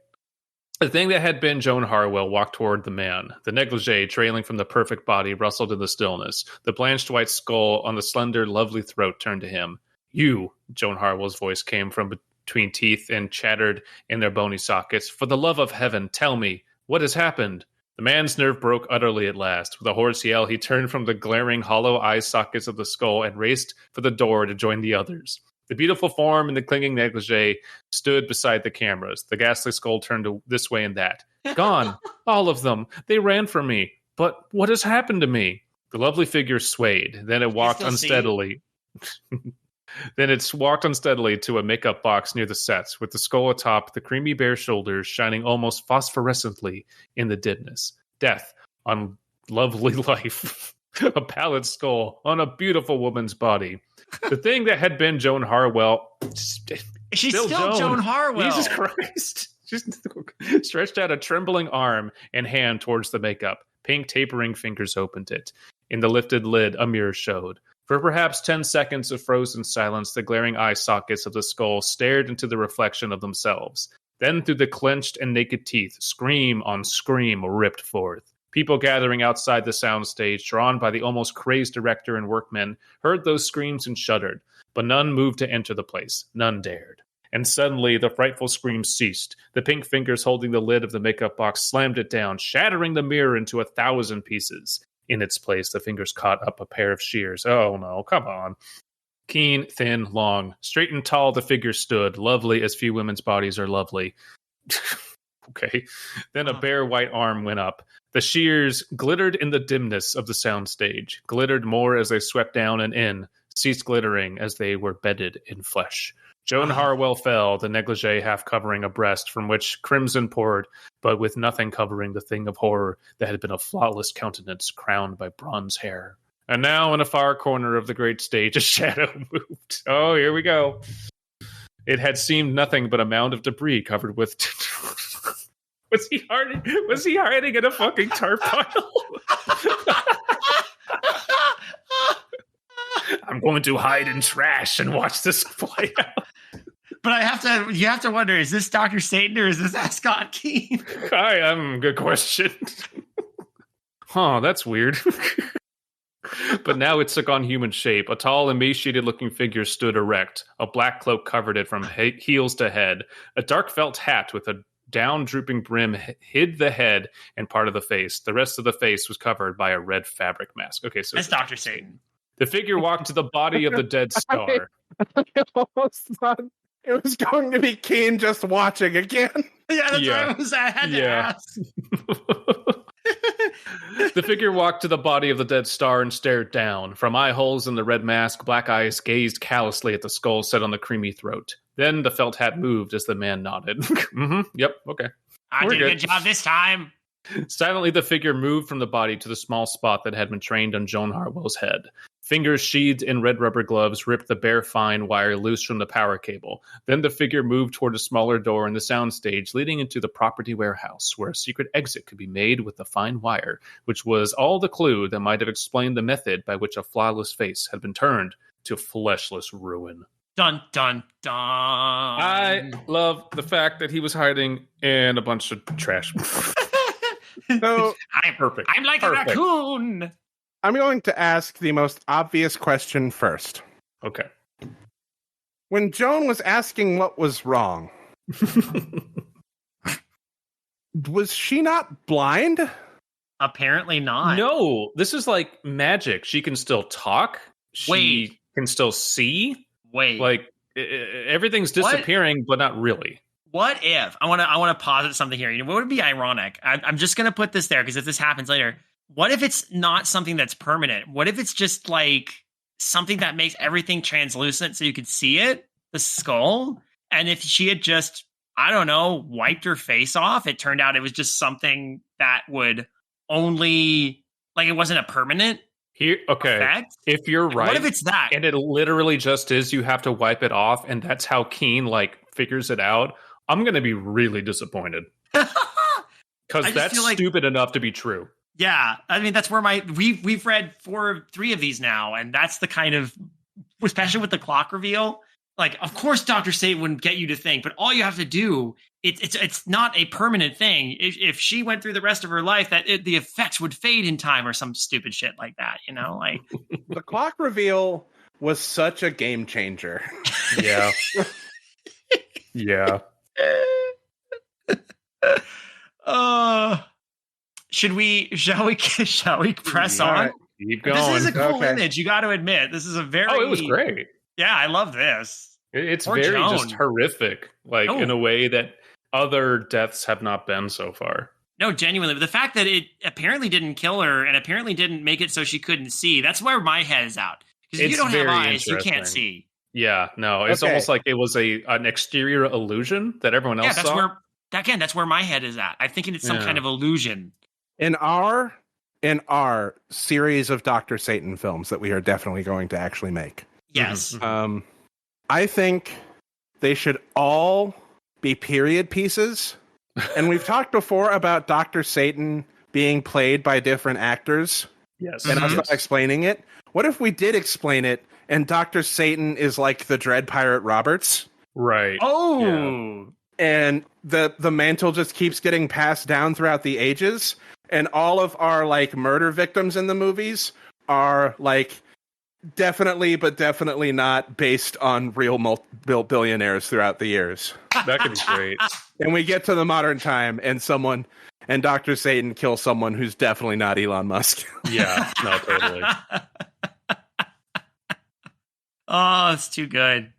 The thing that had been Joan Harwell walked toward the man. The negligee trailing from the perfect body rustled in the stillness. The blanched white skull on the slender, lovely throat turned to him. You, Joan Harwell's voice came from between teeth and chattered in their bony sockets. For the love of heaven, tell me, what has happened? The man's nerve broke utterly at last. With a hoarse yell, he turned from the glaring, hollow eye sockets of the skull and raced for the door to join the others. The beautiful form in the clinging negligee stood beside the cameras. The ghastly skull turned this way and that. Gone. All of them. They ran from me. But what has happened to me? The lovely figure swayed. Then it walked still see unsteadily. Then it walked unsteadily to a makeup box near the sets, with the skull atop, the creamy bare shoulders shining almost phosphorescently in the dimness. Death on lovely life. A pallid skull on a beautiful woman's body. The thing that had been Joan Harwell. she's still Joan Harwell. Jesus Christ. She stretched out a trembling arm and hand towards the makeup. Pink tapering fingers opened it. In the lifted lid, a mirror showed. For perhaps 10 seconds of frozen silence, the glaring eye sockets of the skull stared into the reflection of themselves. Then through the clenched and naked teeth, scream on scream ripped forth. People gathering outside the soundstage, drawn by the almost crazed director and workmen, heard those screams and shuddered, but none moved to enter the place. None dared. And suddenly the frightful screams ceased. The pink fingers holding the lid of the makeup box slammed it down, shattering the mirror into 1,000 pieces. In its place, the fingers caught up a pair of shears. Oh no, come on. Keen, thin, long. Straight and tall the figure stood, lovely as few women's bodies are lovely. Okay. Then a bare white arm went up. The shears glittered in the dimness of the soundstage, glittered more as they swept down and in, ceased glittering as they were bedded in flesh. Joan Harwell fell, the negligee half covering a breast from which crimson poured, but with nothing covering the thing of horror that had been a flawless countenance crowned by bronze hair. And now in a far corner of the great stage, a shadow moved. Oh, here we go. It had seemed nothing but a mound of debris covered with... Was he hiding in a fucking tar pile? I'm going to hide in trash and watch this play out. But you have to wonder, is this Dr. Satan or is this Ascott Keane? Good question. That's weird. But now it took on human shape. A tall, emaciated looking figure stood erect. A black cloak covered it from heels to head. A dark felt hat with a down drooping brim hid the head and part of the face. The rest of the face was covered by a red fabric mask. Okay, so that's Dr. Satan. The figure walked to the body of the dead star. I almost thought it was going to be Keane just watching again. Yeah, that's what I had to ask. The figure walked to the body of the dead star and stared down. From eye holes in the red mask, black eyes gazed callously at the skull set on the creamy throat. Then the felt hat moved as the man nodded. Yep, okay. I did a good job this time. Silently, the figure moved from the body to the small spot that had been trained on Joan Harwell's head. Fingers sheathed in red rubber gloves ripped the bare fine wire loose from the power cable. Then the figure moved toward a smaller door in the soundstage leading into the property warehouse, where a secret exit could be made with the fine wire, which was all the clue that might have explained the method by which a flawless face had been turned to fleshless ruin. Dun, dun, dun. I love the fact that he was hiding in a bunch of trash. So perfect. I'm like a raccoon. I'm going to ask the most obvious question first. Okay. When Joan was asking what was wrong, was she not blind? Apparently not. No, this is like magic. She can still talk. She can still see. Like everything's disappearing, but not really. What if I want to posit something here? You know, what would be ironic? I'm just going to put this there because if this happens later, what if it's not something that's permanent? What if it's just like something that makes everything translucent so you could see it, the skull? And if she had just, I don't know, wiped her face off, it turned out it was just something that would only, like, it wasn't a permanent effect. If you're right, what if it's that? And it literally just is, you have to wipe it off, and that's how Keane like figures it out. I'm going to be really disappointed because that's stupid enough to be true. Yeah, I mean that's where we've read 3 of these now, and that's the kind of, especially with the clock reveal. Like, of course, Dr. Satan wouldn't get you to think, but all you have to do, it's not a permanent thing. If she went through the rest of her life, the effects would fade in time or some stupid shit like that. You know, like the clock reveal was such a game changer. Yeah. Yeah. Shall we press on? Right. Keep going. This is a cool image. You got to admit, this is a very. Oh, it was great. Yeah, I love this. It's very just horrific, like in a way that other deaths have not been so far. No, genuinely. But the fact that it apparently didn't kill her and apparently didn't make it so she couldn't see, that's where my head is out. Because if you don't have eyes, you can't see. Yeah, no, it's almost like it was an exterior illusion that everyone else saw. That's where my head is at. I'm thinking it's some kind of illusion. In our series of Dr. Satan films that we are definitely going to actually make. Yes. I think they should all be period pieces. And we've talked before about Dr. Satan being played by different actors. Yes. And us not explaining it. What if we did explain it and Dr. Satan is like the Dread Pirate Roberts? Right. Oh. Yeah. And the mantle just keeps getting passed down throughout the ages. And all of our like murder victims in the movies are like definitely, but definitely not based on real billionaires throughout the years. That could be great. And we get to the modern time and Dr. Satan kills someone who's definitely not Elon Musk. Yeah, no, totally. Oh, it's too good.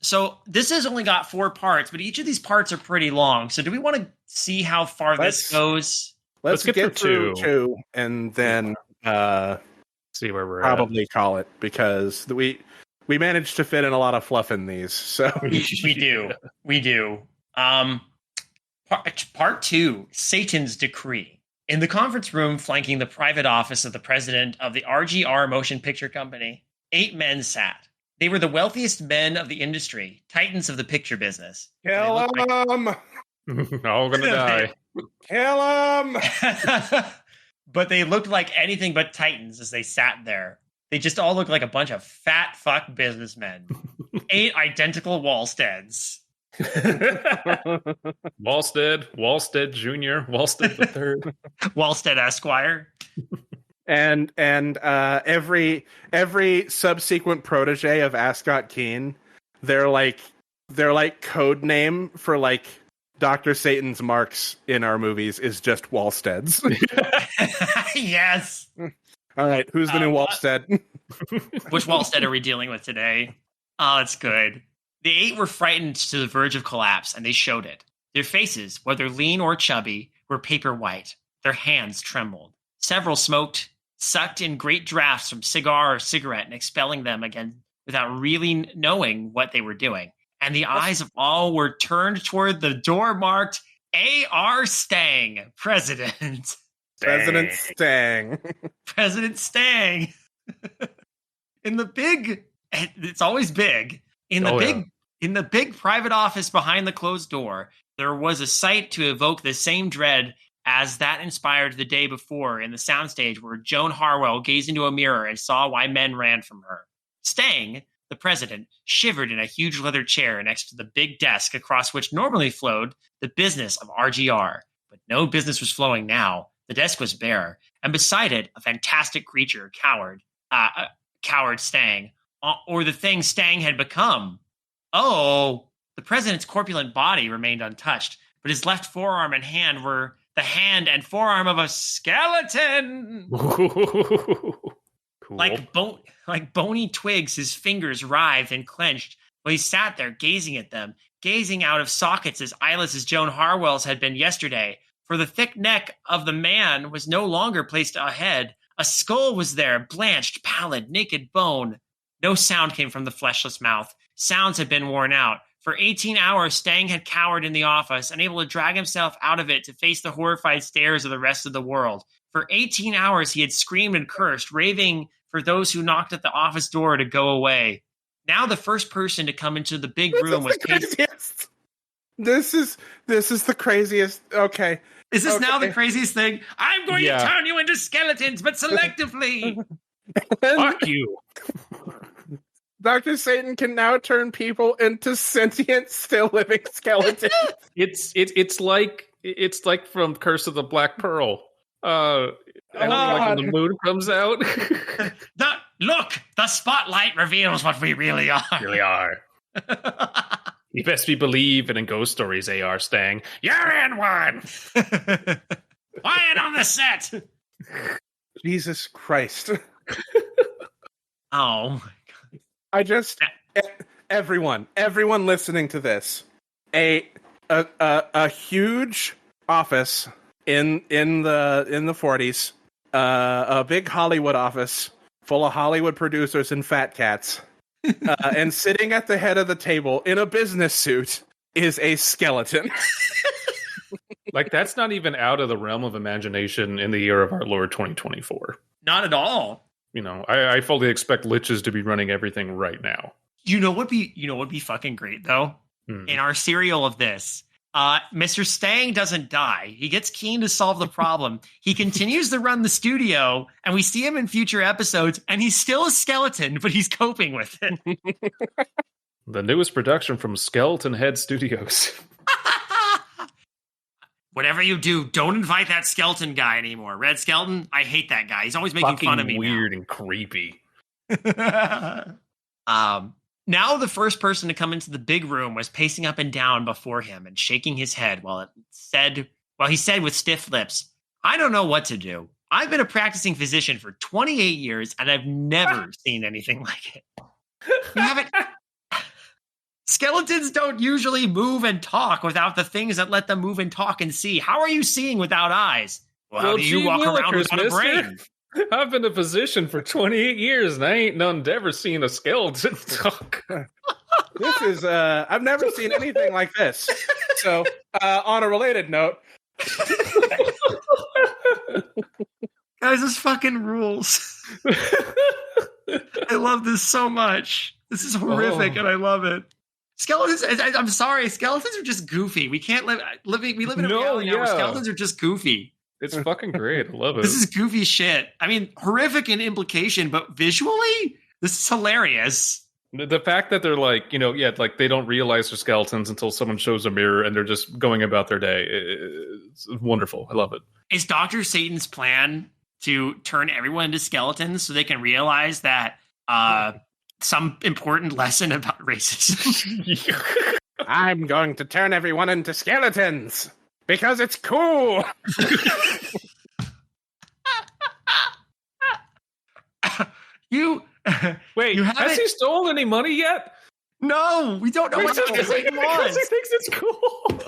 So this has only got 4 parts, but each of these parts are pretty long. So do we want to see how far this goes? Let's get through 2. 2 and then See where we're probably call it, because we managed to fit in a lot of fluff in these. So we do. Part 2, Satan's Decree. In the conference room flanking the private office of the president of the RGR Motion Picture Company, 8 men sat. They were the wealthiest men of the industry, titans of the picture business. kill them. all gonna die. Kill them. But they looked like anything but titans as they sat there. They just all looked like a bunch of fat fuck businessmen. 8 identical Wallsteads. Wallstead Jr., Wallstead the Third, Wallstead Esquire. And every subsequent protege of Ascott Keane, they're like code name for like Dr. Satan's marks in our movies is just Wallsteads. Yes. All right, who's the new Wallstead? Which Wallstead are we dealing with today? Oh, it's good. The 8 were frightened to the verge of collapse, and they showed it. Their faces, whether lean or chubby, were paper white. Their hands trembled. Several smoked, sucked in great draughts from cigar or cigarette and expelling them again without really knowing what they were doing. And the eyes of all were turned toward the door marked A.R. Stang, President. President Stang. President Stang. In the big, it's always big. In the big private office behind the closed door, there was a sight to evoke the same dread as that inspired the day before in the soundstage where Joan Harwell gazed into a mirror and saw why men ran from her. Stang, the president, shivered in a huge leather chair next to the big desk across which normally flowed the business of RGR. But no business was flowing now. The desk was bare, and beside it, a fantastic creature, coward Stang, or the thing Stang had become. Oh, the president's corpulent body remained untouched, but his left forearm and hand were the hand and forearm of a skeleton. Cool. Like bony twigs, his fingers writhed and clenched while he sat there gazing at them, gazing out of sockets as eyeless as Joan Harwell's had been yesterday. For the thick neck of the man was no longer placed ahead. A skull was there, blanched, pallid, naked bone. No sound came from the fleshless mouth. Sounds had been worn out. For 18 hours, Stang had cowered in the office, unable to drag himself out of it to face the horrified stares of the rest of the world. For 18 hours, he had screamed and cursed, raving for those who knocked at the office door to go away. Now the first person to come into the big room was craziest. This is the craziest. Okay. Is this now the craziest thing? I'm going to turn you into skeletons, but selectively. Fuck you. Dr. Satan can now turn people into sentient, still living skeletons. It's like from Curse of the Black Pearl. Like when the moon comes out. Look, the spotlight reveals what we really are. You best be believing in ghost stories, A.R. Stang. You're in one. Quiet on the set. Jesus Christ. Oh. I just everyone listening to this, a huge office in the 40s, a big Hollywood office full of Hollywood producers and fat cats, and sitting at the head of the table in a business suit is a skeleton. Like, that's not even out of the realm of imagination in the year of our Lord 2024. Not at all. You know, I fully expect liches to be running everything right now. You know what'd be fucking great though? In our serial of this, Mr. Stang doesn't die. He gets Keane to solve the problem. He continues to run the studio, and we see him in future episodes, and he's still a skeleton, but he's coping with it. The newest production from Skeleton Head Studios. Whatever you do, don't invite that skeleton guy anymore. Red Skeleton, I hate that guy. He's always making fun of me. Weird and creepy. Now the first person to come into the big room was pacing up and down before him and shaking his head while he said with stiff lips, "I don't know what to do. I've been a practicing physician for 28 years, and I've never seen anything like it. You haven't. Skeletons don't usually move and talk without the things that let them move and talk and see. How are you seeing without eyes? Well, how do you walk around without a brain? I've been a physician for 28 years, and I ain't never seen a skeleton talk. This is, I've never seen anything like this. So, on a related note. Guys, this fucking rules. I love this so much. This is horrific, and I love it. Skeletons, I'm sorry, skeletons are just goofy. We can't we live in a reality now where skeletons are just goofy. It's fucking great. I love it. This is goofy shit. I mean, horrific in implication, but visually, this is hilarious. The fact that they're like, like they don't realize they're skeletons until someone shows a mirror and they're just going about their day. It's wonderful. I love it. Is Dr. Satan's plan to turn everyone into skeletons so they can realize that some important lesson about racism? I'm going to turn everyone into skeletons because it's cool. Wait, has he stolen any money yet? No, we don't know what Because he thinks it's cool.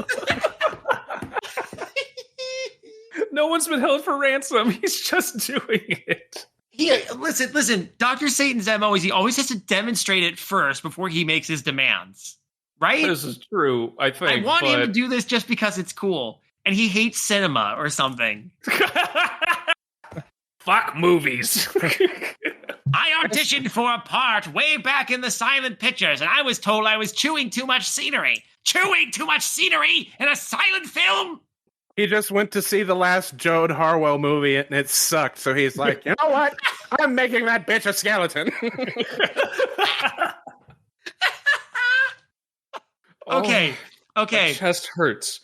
No one's been held for ransom. He's just doing it. Listen. Dr. Satan's MO is he always has to demonstrate it first before he makes his demands. Right? This is true, I think. I want him to do this just because it's cool. And he hates cinema or something. Fuck movies. I auditioned for a part way back in the silent pictures, and I was told I was chewing too much scenery. Chewing too much scenery in a silent film? He just went to see the last Jode Harwell movie, and it sucked. So he's like, you know what? I'm making that bitch a skeleton. Okay. My chest hurts.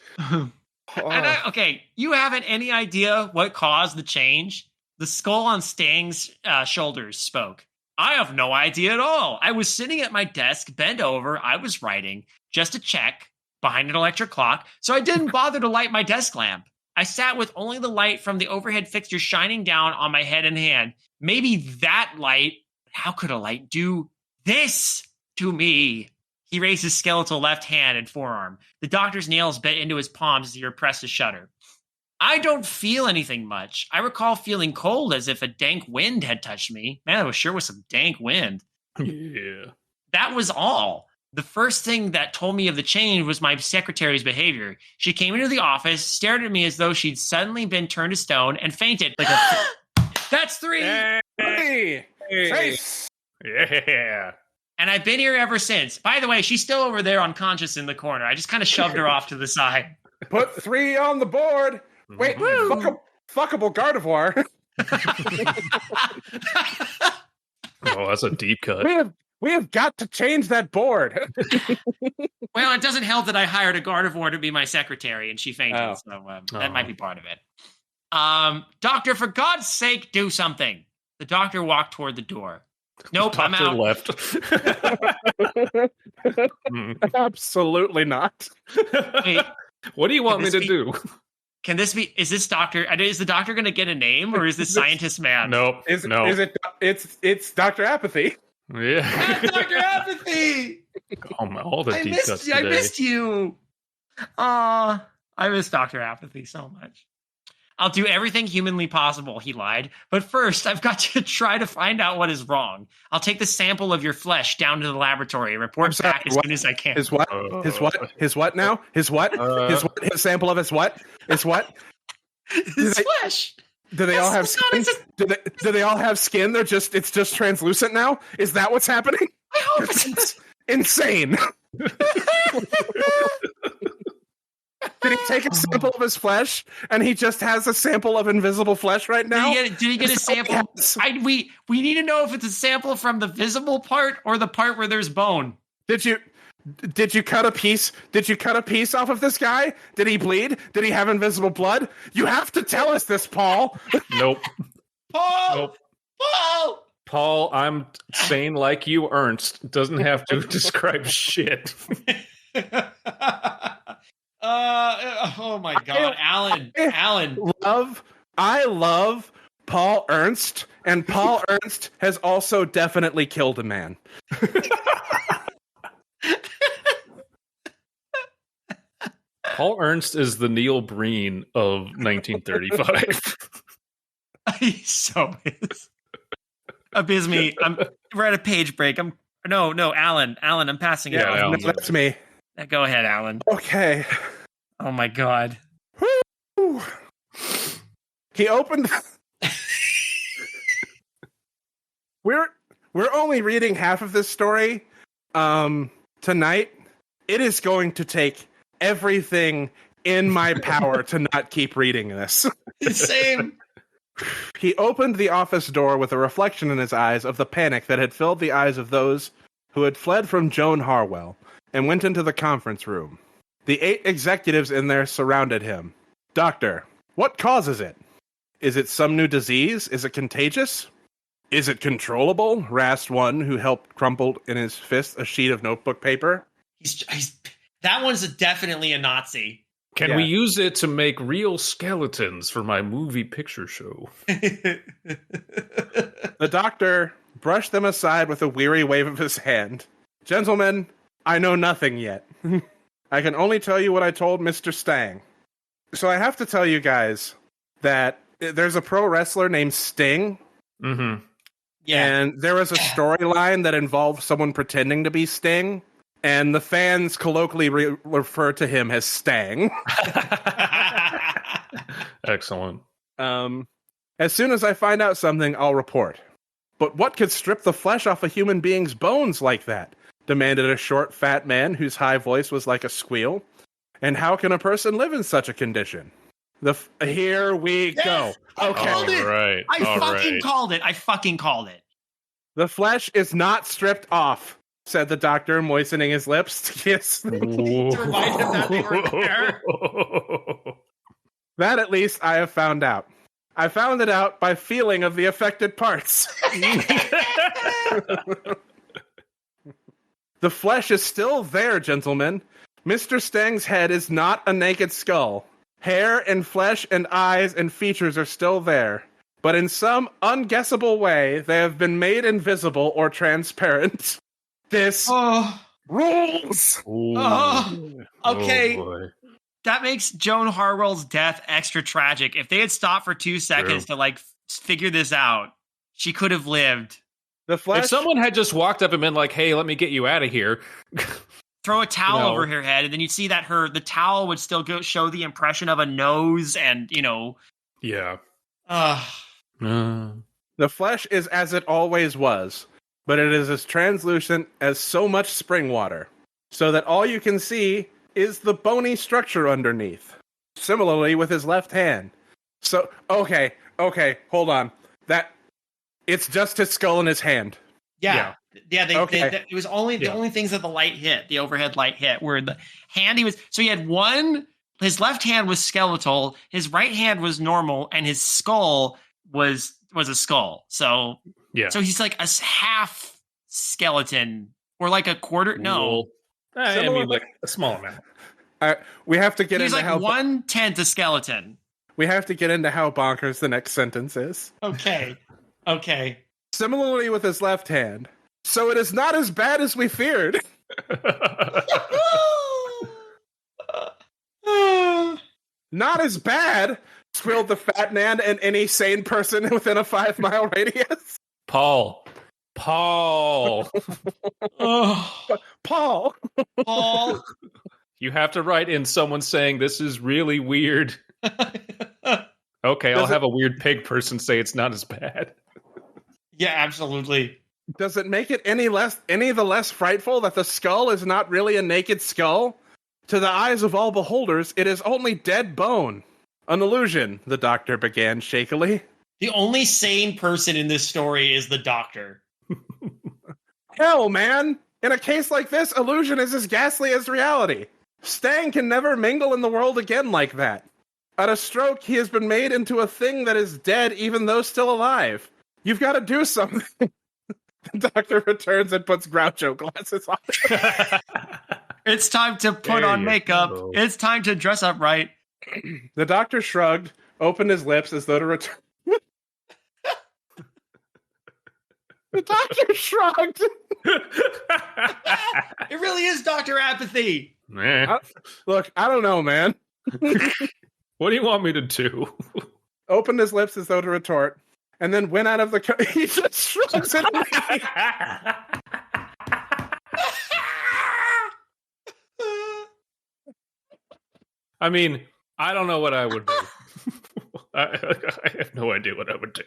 You haven't any idea what caused the change? The skull on Stang's shoulders spoke. I have no idea at all. I was sitting at my desk, bent over. I was writing just a check behind an electric clock, so I didn't bother to light my desk lamp. I sat with only the light from the overhead fixture shining down on my head and hand. Maybe that light, how could a light do this to me? He raised his skeletal left hand and forearm. The doctor's nails bit into his palms as he repressed a shudder. I don't feel anything much. I recall feeling cold as if a dank wind had touched me. Man, it sure was some dank wind. Yeah. That was all. The first thing that told me of the change was my secretary's behavior. She came into the office, stared at me as though she'd suddenly been turned to stone, and fainted. That's 3! Hey. Yeah. And I've been here ever since. By the way, she's still over there unconscious in the corner. I just kind of shoved her off to the side. Put 3 on the board. Wait, fuckable Gardevoir. Oh, that's a deep cut. We have got to change that board. Well, it doesn't help that I hired a Gardevoir to be my secretary, and she fainted, so that might be part of it. Doctor, for God's sake, do something. The doctor walked toward the door. Nope, I'm out. Left. Absolutely not. Wait, what do you want me to do? Can this be? Is this doctor? Is the doctor going to get a name, or is this scientist man? Nope. It's Dr. Apathy. Yeah. Dr. Apathy. All the deep cuts today. I missed you. I miss Dr. Apathy so much. I'll do everything humanly possible, he lied. But first, I've got to try to find out what is wrong. I'll take the sample of your flesh down to the laboratory and report back as soon as I can. His what? His what? His what now? His what? His sample of his what? His what? His flesh. Do they all have skin? Do they all have skin? It's just translucent now? Is that what's happening? I hope it's insane. Did he take a sample of his flesh and he just has a sample of invisible flesh right now? Did he get a sample? We need to know if it's a sample from the visible part or the part where there's bone. Did you cut a piece? Did you cut a piece off of this guy? Did he bleed? Did he have invisible blood? You have to tell us this, Paul. Nope. Paul. Nope. Paul, I'm sane like you, Ernst. Doesn't have to describe shit. Oh my God, Alan. I love Ernst, and Paul Ernst has also definitely killed a man. Paul Ernst is the Neil Breen of 1935. He so is. Abysmii, we're at a page break. No, Alan, I'm passing it. Yeah, on. Alan. No, that's me. Go ahead, Alan. Okay. Oh my god. Woo. He opened. We're only reading half of this story tonight. It is going to take everything in my power to not keep reading this. Same. He opened the office door with a reflection in his eyes of the panic that had filled the eyes of those who had fled from Joan Harwell, and went into the conference room. The 8 executives in there surrounded him. Doctor, what causes it? Is it some new disease? Is it contagious? Is it controllable? Rasped one who helped crumpled in his fist a sheet of notebook paper. That one's definitely a Nazi. Can we use it to make real skeletons for my movie picture show? The doctor brushed them aside with a weary wave of his hand. Gentlemen, I know nothing yet. I can only tell you what I told Mr. Stang. So I have to tell you guys that there's a pro wrestler named Sting. Mm-hmm. Yeah. And there was a storyline that involved someone pretending to be Sting. And the fans colloquially refer to him as Stang. Excellent. As soon as I find out something, I'll report. But what could strip the flesh off a human being's bones like that? Demanded a short, fat man whose high voice was like a squeal. And how can a person live in such a condition? Here we go. Okay. I fucking called it. The flesh is not stripped off, said the doctor, moistening his lips to kiss. To remind him that they were there. That at least I have found out. I found it out by feeling of the affected parts. The flesh is still there, gentlemen. Mr. Stang's head is not a naked skull. Hair and flesh and eyes and features are still there. But in some unguessable way, they have been made invisible or transparent. This rules! Okay. Oh, that makes Joan Harwell's death extra tragic. If they had stopped for 2 seconds to figure this out, she could have lived. The flesh. If someone had just walked up and been like, "Hey, let me get you out of here," throw a towel over her head, and then you'd see that the towel would still show the impression of a nose, and yeah. The flesh is as it always was, but it is as translucent as so much spring water, so that all you can see is the bony structure underneath. Similarly with his left hand. So, okay, hold on. It's just his skull in his hand. Yeah. It was only the only things that the light hit, the overhead light hit, where the hand so he had his left hand was skeletal, his right hand was normal, and his skull was a skull. So so he's like a half skeleton or like a quarter. No, I mean like a small amount. We have to get he's into like 1/10 a skeleton. We have to get into how bonkers the next sentence is. Okay. Similarly with his left hand. So it is not as bad as we feared. Not as bad, squealed the fat man and any sane person within a 5-mile radius. Paul. Paul. You have to write in someone saying this is really weird. Okay, I'll have a weird pig person say it's not as bad. Yeah, absolutely. Does it make it any the less frightful that the skull is not really a naked skull? To the eyes of all beholders, it is only dead bone. An illusion, the doctor began shakily. The only sane person in this story is the doctor. Hell, man! In a case like this, illusion is as ghastly as reality. Stang can never mingle in the world again like that. At a stroke, he has been made into a thing that is dead even though still alive. You've got to do something. The doctor returns and puts Groucho glasses on. It's time to put on makeup. Go. It's time to dress up right. The doctor shrugged, opened his lips as though to return. The doctor shrugged. It really is Dr. Apathy. Look, I don't know, man. What do you want me to do? Opened his lips as though to retort, and then went out of the... He just shrugs it away. I mean, I don't know what I would do. I have no idea what I would do.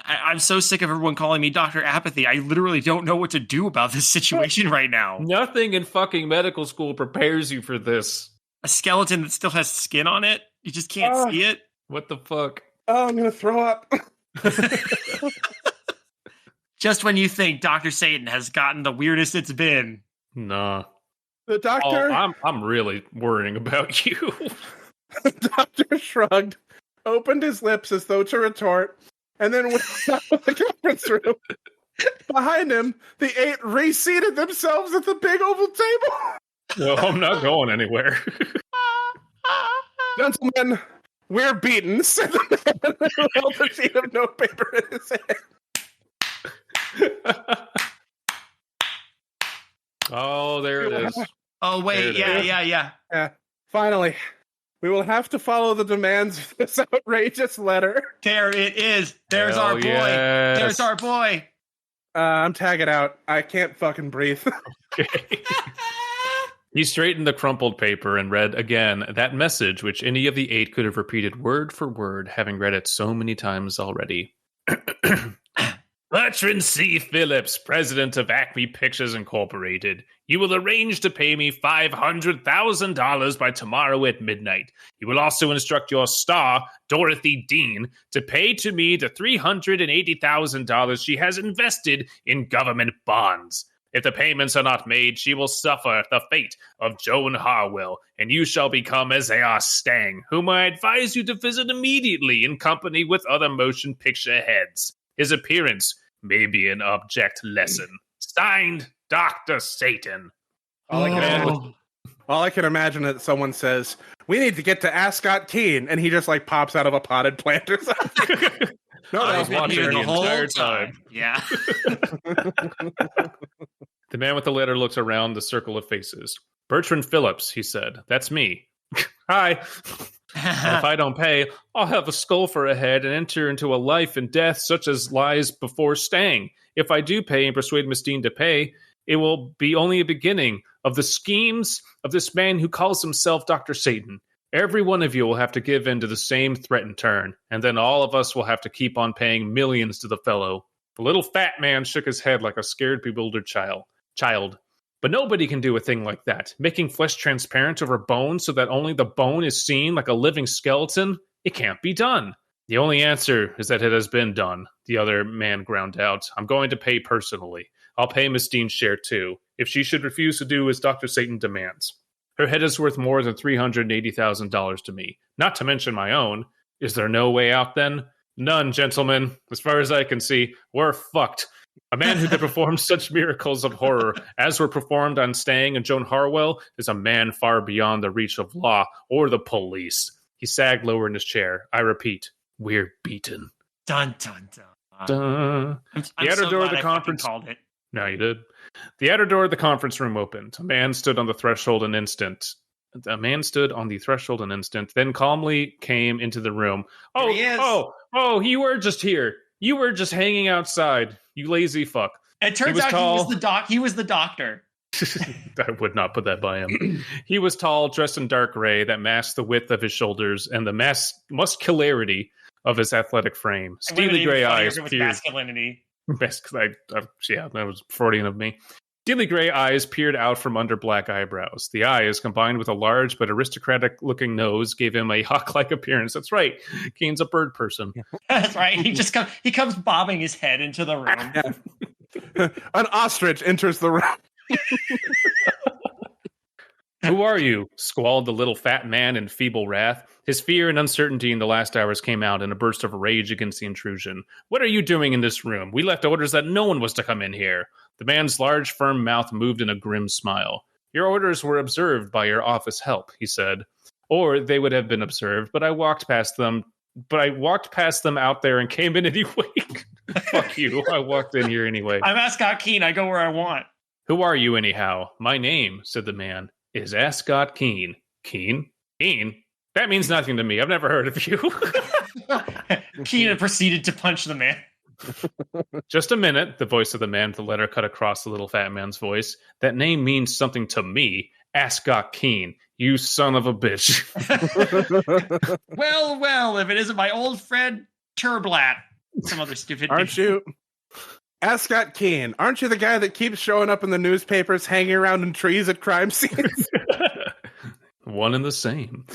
I'm so sick of everyone calling me Dr. Apathy. I literally don't know what to do about this situation right now. Nothing in fucking medical school prepares you for this. A skeleton that still has skin on it? You just can't see it? What the fuck? Oh, I'm gonna throw up. Just when you think Dr. Satan has gotten the weirdest it's been. Nah. The doctor... I'm really worrying about you. The doctor shrugged, opened his lips as though to retort, and then went out of the conference room. Behind him, the 8 reseated themselves at the big oval table. Well, I'm not going anywhere. Gentlemen, we're beaten, said the man who held a sheet of notepaper in his hand. Oh, there it is. Oh, wait, yeah. Finally, we will have to follow the demands of this outrageous letter. There it is. There's Hell our boy. yes. There's our boy. I'm tagging out. I can't fucking breathe. Okay. He straightened the crumpled paper and read again that message, which any of the 8 could have repeated word for word, having read it so many times already. Bertrand C. Phillips, president of Acme Pictures Incorporated. You will arrange to pay me $500,000 by tomorrow at midnight. You will also instruct your star, Dorothy Dean, to pay to me the $380,000 she has invested in government bonds. If the payments are not made, she will suffer the fate of Joan Harwell, and you shall become Isaiah Stang, whom I advise you to visit immediately in company with other motion picture heads. His appearance may be an object lesson. Signed, Dr. Satan. All I can imagine is someone says, "We need to get to Ascott Keane," and he just like pops out of a potted plant or something. No, I was watching the entire time. Yeah. The man with the letter looks around the circle of faces. Bertrand Phillips, he said. That's me. Hi. If I don't pay, I'll have a skull for a head and enter into a life and death such as lies before Stang. If I do pay and persuade Miss Dean to pay, it will be only a beginning of the schemes of this man who calls himself Dr. Satan. Every one of you will have to give in to the same threat in turn, and then all of us will have to keep on paying millions to the fellow. The little fat man shook his head like a scared, bewildered child. But nobody can do a thing like that. Making flesh transparent over bone so that only the bone is seen like a living skeleton? It can't be done. The only answer is that it has been done, the other man ground out. I'm going to pay personally. I'll pay Miss Dean's share too, if she should refuse to do as Dr. Satan demands. Her head is worth more than $380,000 to me, not to mention my own. Is there no way out then? None, gentlemen. As far as I can see, we're fucked. A man who could perform such miracles of horror as were performed on Stang and Joan Harwell is a man far beyond the reach of law or the police. He sagged lower in his chair. I repeat, we're beaten. Dun, dun, dun. Dun. I'm The outer so door of glad the I conference. fucking called it. No, you did. The outer door of the conference room opened. A man stood on the threshold an instant. Then calmly came into the room. There he is. You were just here. You were just hanging outside. You lazy fuck. It turns out he was the doctor. I would not put that by him. He was tall, dressed in dark gray that masked the width of his shoulders and the muscularity of his athletic frame. Steely gray eyes peered. Masculinity. Yeah, that was Freudian of me. Steely gray eyes peered out from under black eyebrows. The eyes, combined with a large but aristocratic-looking nose, gave him a hawk-like appearance. That's right. Kane's a bird person. That's right. He comes bobbing his head into the room. An ostrich enters the room. Who are you? Squalled the little fat man in feeble wrath. His fear and uncertainty in the last hours came out in a burst of rage against the intrusion. What are you doing in this room? We left orders that no one was to come in here. The man's large, firm mouth moved in a grim smile. Your orders were observed by your office help, he said. Or they would have been observed, but I walked past them out there and came in anyway. Fuck you. I walked in here anyway. I'm Ascott Keane. I go where I want. Who are you anyhow? My name, said the man, is Ascott Keane. Keane? Keane? That means nothing to me. I've never heard of you. Keane proceeded to punch the man. Just a minute, the voice of the man with the letter cut across the little fat man's voice. That name means something to me. Ascott Keane. You son of a bitch. Well, if it isn't my old friend Turblat. Some other stupid Aren't you? Ascott Keane, aren't you the guy that keeps showing up in the newspapers hanging around in trees at crime scenes? One and the same.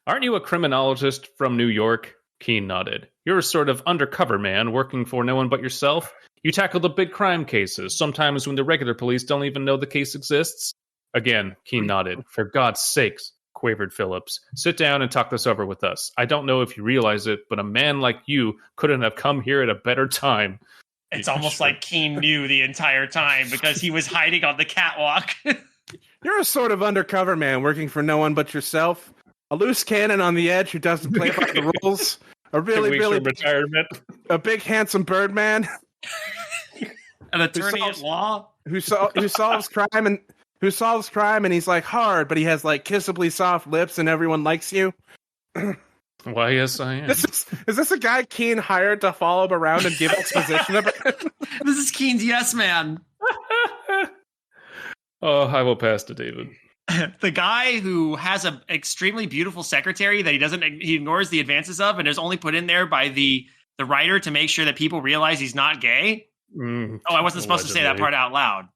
Aren't you a criminologist from New York? Keane nodded. You're a sort of undercover man working for no one but yourself. You tackle the big crime cases, sometimes when the regular police don't even know the case exists. Again, Keane nodded. For God's sakes, quavered Phillips. Sit down and talk this over with us. I don't know if you realize it, but a man like you couldn't have come here at a better time. It's almost like Keane knew the entire time because he was hiding on the catwalk. You're a sort of undercover man working for no one but yourself. A loose cannon on the edge who doesn't play by the rules. A really retirement. A big handsome bird man. An attorney at law who solves crime and he's like hard, but he has like kissably soft lips and everyone likes you. Why, yes, I am. Is this a guy Keane hired to follow him around and give exposition about it? This is Keane's yes man. Oh, I will pass to David. The guy who has an extremely beautiful secretary that he ignores the advances of and is only put in there by the writer to make sure that people realize he's not gay. I wasn't supposed to say that part out loud.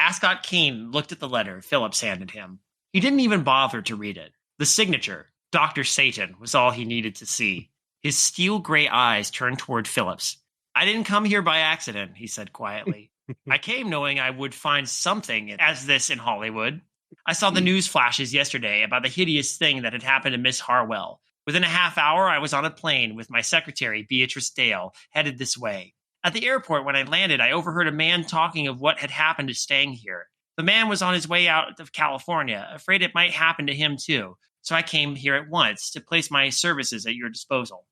Ascott Keane looked at the letter Phillips handed him. He didn't even bother to read it. The signature, Dr. Satan, was all he needed to see. His steel gray eyes turned toward Phillips. I didn't come here by accident, he said quietly. I came knowing I would find something as this in Hollywood. I saw the news flashes yesterday about the hideous thing that had happened to Miss Harwell. Within a half hour, I was on a plane with my secretary, Beatrice Dale, headed this way. At the airport, when I landed, I overheard a man talking of what had happened to staying here. The man was on his way out of California, afraid it might happen to him too. So I came here at once to place my services at your disposal.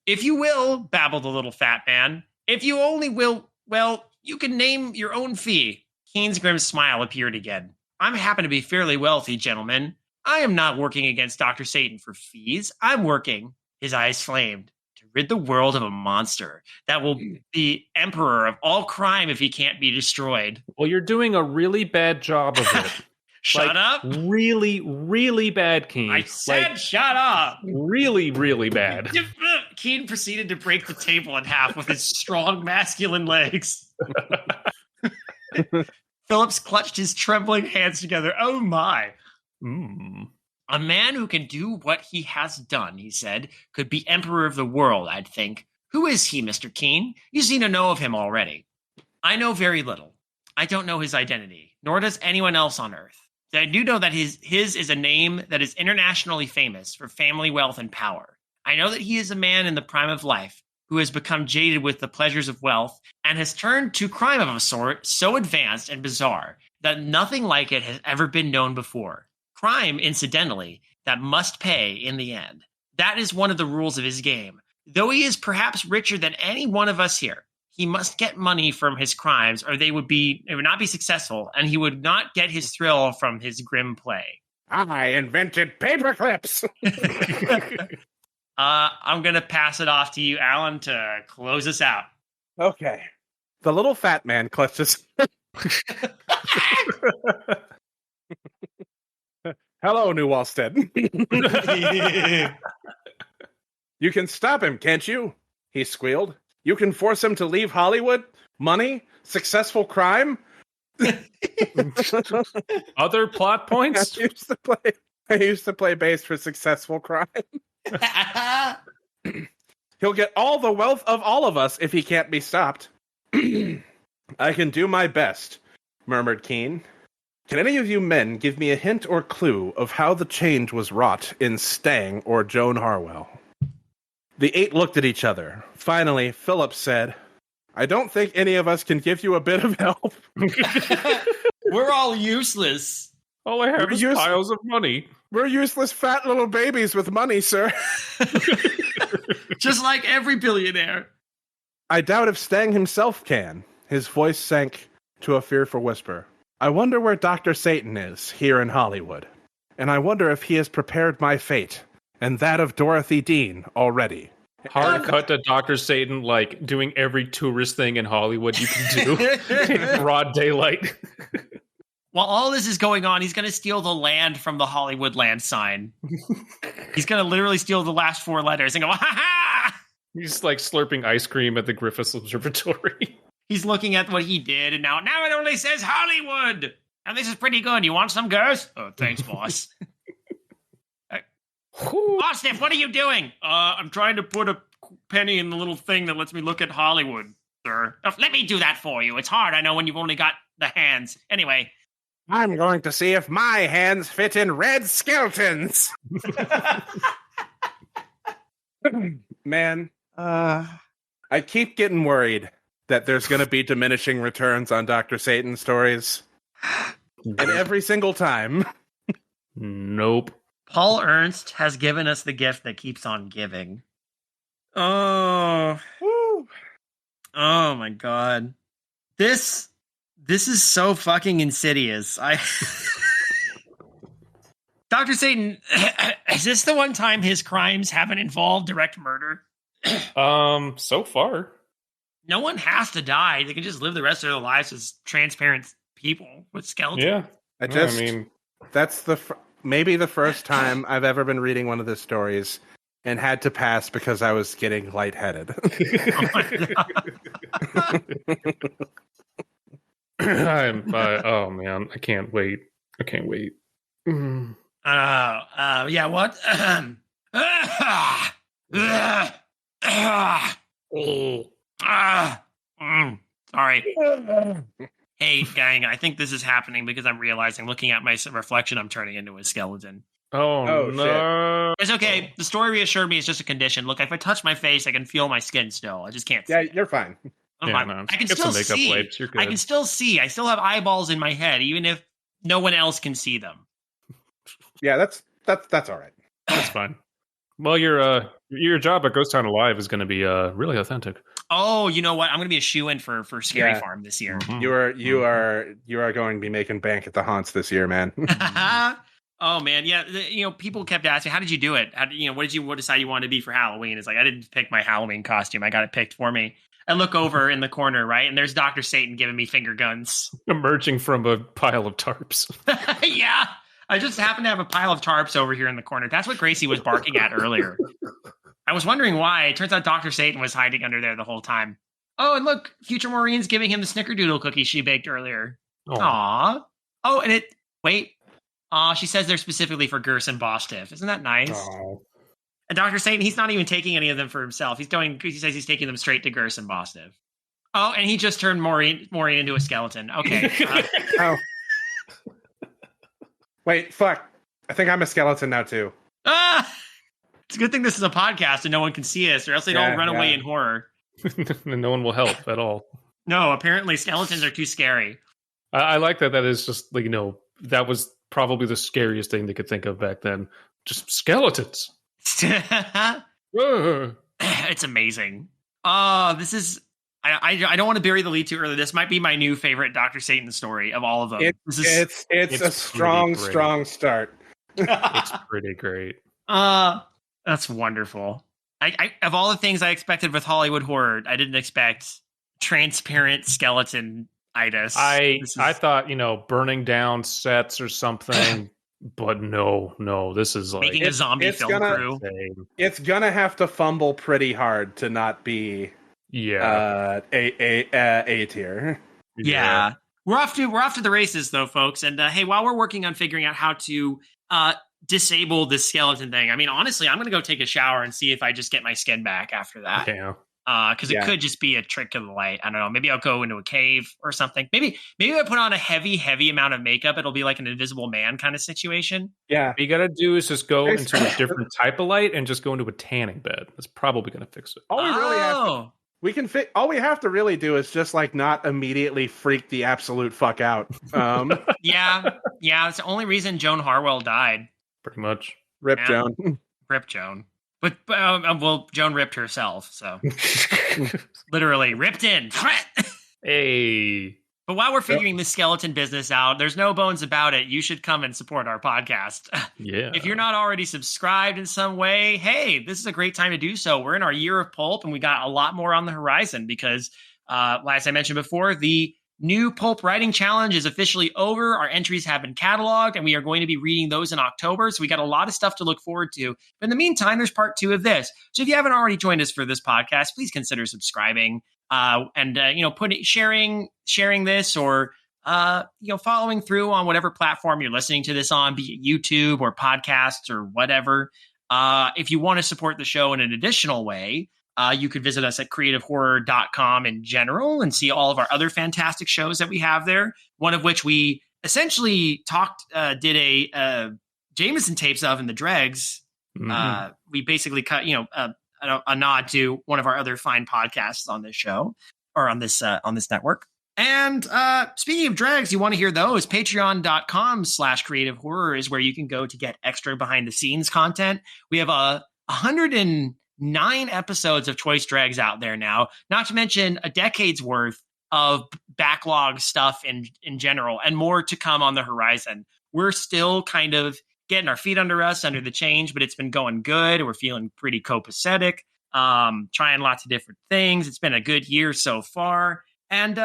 If you will, babbled the little fat man. If you only will, well, you can name your own fee. Keane's grim smile appeared again. I happen to be fairly wealthy, gentlemen. I am not working against Dr. Satan for fees. I'm working, his eyes flamed, to rid the world of a monster that will be emperor of all crime if he can't be destroyed. Well, you're doing a really bad job of it. Shut up. Really, really bad, Keane. I said shut up. Really, really bad. Keane proceeded to break the table in half with his strong masculine legs. Phillips clutched his trembling hands together. Oh, my. A man who can do what he has done, he said, could be emperor of the world, I'd think. Who is he, Mr. Keane? You seem to know of him already. I know very little. I don't know his identity, nor does anyone else on Earth. I do know that his is a name that is internationally famous for family wealth and power. I know that he is a man in the prime of life who has become jaded with the pleasures of wealth and has turned to crime of a sort so advanced and bizarre that nothing like it has ever been known before. Crime, incidentally, that must pay in the end. That is one of the rules of his game. Though he is perhaps richer than any one of us here, he must get money from his crimes or they would not be successful, and he would not get his thrill from his grim play. I invented paper clips. I'm going to pass it off to you, Alan, to close us out. Okay. The little fat man clutches. Hello, New Wallstead. You can stop him, can't you? He squealed. You can force him to leave Hollywood? Money? Successful crime? Other plot points? I used to play bass for Successful Crime. He'll get all the wealth of all of us if he can't be stopped. I can do my best, murmured Keane. Can any of you men give me a hint or clue of how the change was wrought in Stang or Joan Harwell? The 8 looked at each other. Finally, Phillips said, I don't think any of us can give you a bit of help. We're all useless. All I have is piles of money. We're useless fat little babies with money, sir. Just like every billionaire. I doubt if Stang himself can. His voice sank to a fearful whisper. I wonder where Dr. Satan is here in Hollywood. And I wonder if he has prepared my fate and that of Dorothy Dean already. Hard cut to Dr. Satan, like, doing every tourist thing in Hollywood you can do in broad daylight. While all this is going on, he's going to steal the land from the Hollywood land sign. He's going to literally steal the last 4 letters and go, ha ha! He's like slurping ice cream at the Griffiths Observatory. He's looking at what he did, and now it only says Hollywood! And this is pretty good. You want some, girls? Oh, thanks, boss. Boston, what are you doing? I'm trying to put a penny in the little thing that lets me look at Hollywood, sir. Let me do that for you. It's hard, I know, when you've only got the hands. Anyway. I'm going to see if my hands fit in red skeletons. Man, I keep getting worried that there's going to be diminishing returns on Dr. Satan stories. And every single time. Nope. Paul Ernst has given us the gift that keeps on giving. Oh. Woo. Oh my god. This is so fucking insidious. Dr. Satan, is this the one time his crimes haven't involved direct murder? So far. No one has to die. They can just live the rest of their lives as transparent people with skeletons. Yeah. I mean, that's maybe the first time I've ever been reading one of the stories and had to pass because I was getting lightheaded. Oh my god. Oh man, I can't wait. Yeah, what? Sorry. Hey, gang, I think this is happening because I'm realizing, looking at my reflection, I'm turning into a skeleton. Oh no. It's okay. The story reassured me it's just a condition. Look, if I touch my face, I can feel my skin still. I just can't see. Yeah, you're fine. No. I can still see. Wipes, you're good. I can still see. I still have eyeballs in my head, even if no one else can see them. Yeah, that's all right. That's fine. Well, your job at Ghost Town Alive is going to be really authentic. Oh, you know what? I'm going to be a shoo-in for Scary Farm this year. Mm-hmm. You are going to be making bank at the haunts this year, man. Oh man, yeah. People kept asking, "How did you do it? What decide you wanted to be for Halloween?" It's like, I didn't pick my Halloween costume. I got it picked for me. I look over in the corner, right, and there's Dr. Satan giving me finger guns, emerging from a pile of tarps. Yeah, I just happen to have a pile of tarps over here in the corner. That's what Gracie was barking at earlier. I was wondering why. It turns out Dr. Satan was hiding under there the whole time. Oh, and look, future Maureen's giving him the snickerdoodle cookie she baked earlier. Aww. Oh, and she says they're specifically for Gerson Bostiff. Isn't that nice? Aww. And Dr. Satan, he's not even taking any of them for himself. He says he's taking them straight to Gerson Bostiff. Oh, and he just turned Maureen into a skeleton. Okay. Oh. Wait, fuck. I think I'm a skeleton now, too. It's a good thing this is a podcast and no one can see us, or else they'd all run away in horror. And no one will help at all. No, apparently skeletons are too scary. I like that. That is just, like, that was probably the scariest thing they could think of back then. Just skeletons. It's amazing. This is... I don't want to bury the lead too early. This might be my new favorite Dr. Satan story of all of them. It's a strong start. It's pretty great. That's wonderful. I of all the things I expected with Hollywood horror, I didn't expect transparent skeleton-itis. I thought, burning down sets or something, but no, this is like making a zombie film crew. It's gonna have to fumble pretty hard to not be A tier. Yeah. We're off to the races though, folks. And hey, while we're working on figuring out how to disable this skeleton thing, I mean, honestly, I'm gonna go take a shower and see if I just get my skin back after that. Yeah. Because it could just be a trick of the light. I don't know. Maybe I'll go into a cave or something. Maybe I put on a heavy amount of makeup. It'll be like an Invisible Man kind of situation. Yeah. What you gotta do is just go into a different type of light and just go into a tanning bed. That's probably gonna fix it. All we have to really do is just like not immediately freak the absolute fuck out. Yeah. It's the only reason Joan Harwell died. Pretty much. Rip Joan. Rip Joan. But well, Joan ripped herself, so literally ripped in. Hey. But while we're figuring this skeleton business out, there's no bones about it. You should come and support our podcast. Yeah. If you're not already subscribed in some way, hey, this is a great time to do so. We're in our year of pulp, and we got a lot more on the horizon because, as I mentioned before, the new Pulp Writing Challenge is officially over. Our entries have been cataloged, and we are going to be reading those in October. So we got a lot of stuff to look forward to. But in the meantime, there's part 2 of this. So if you haven't already joined us for this podcast, please consider subscribing and sharing this or following through on whatever platform you're listening to this on, be it YouTube or podcasts or whatever. If you want to support the show in an additional way, you could visit us at creativehorror.com in general and see all of our other fantastic shows that we have there. One of which we essentially did a Jameson tapes of in the Dregs. Mm-hmm. We basically cut, a nod to one of our other fine podcasts on this show or on this network. And speaking of Dregs, you want to hear those, patreon.com/creative horror is where you can go to get extra behind the scenes content. We have 109 episodes of Choice Dregs out there now, not to mention a decade's worth of backlog stuff in general, and more to come on the horizon. We're still kind of getting our feet under us, under the change, but it's been going good. We're feeling pretty copacetic, trying lots of different things. It's been a good year so far. And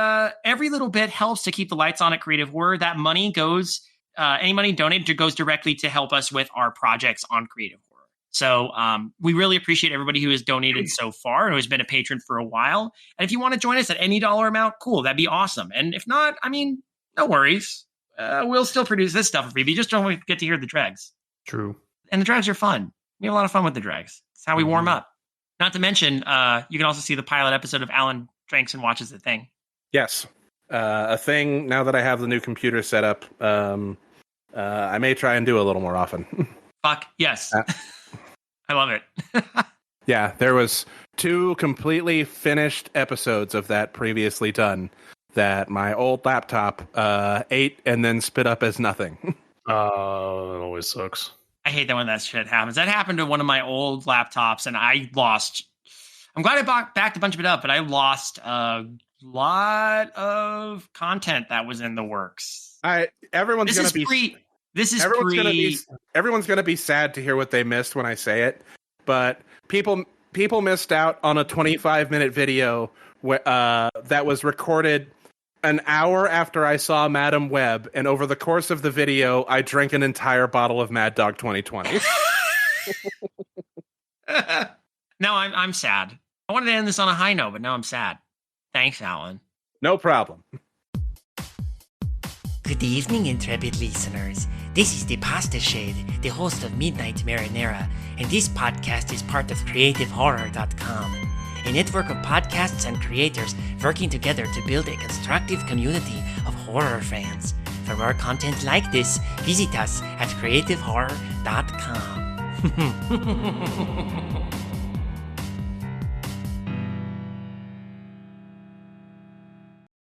every little bit helps to keep the lights on at Creative Horror. That money goes, any money donated goes directly to help us with our projects on Creative Horror. So we really appreciate everybody who has donated so far and who has been a patron for a while. And if you want to join us at any dollar amount, cool, that'd be awesome. And if not, no worries. We'll still produce this stuff for you. You just don't get to hear the Dregs. True. And the Dregs are fun. We have a lot of fun with the Dregs. It's how we warm up. Not to mention, you can also see the pilot episode of Alan Drinks and Watches The Thing. Yes. A Thing, now that I have the new computer set up, I may try and do a little more often. Fuck, yes. I love it. Yeah, there was 2 completely finished episodes of that previously done that my old laptop ate and then spit up as nothing. That always sucks. I hate that when that shit happens. That happened to one of my old laptops, and I lost. I'm glad I backed a bunch of it up, but I lost a lot of content that was in the works. Everyone's gonna be sad to hear what they missed when I say it, but people missed out on a 25-minute video that was recorded an hour after I saw Madam Web, and over the course of the video, I drank an entire bottle of Mad Dog 2020. Now I'm sad. I wanted to end this on a high note, but now I'm sad. Thanks, Alan. No problem. Good evening, intrepid listeners. This is the Pasta Shade, the host of Midnight Marinara, and this podcast is part of creativehorror.com. A network of podcasts and creators working together to build a constructive community of horror fans. For more content like this, visit us at creativehorror.com.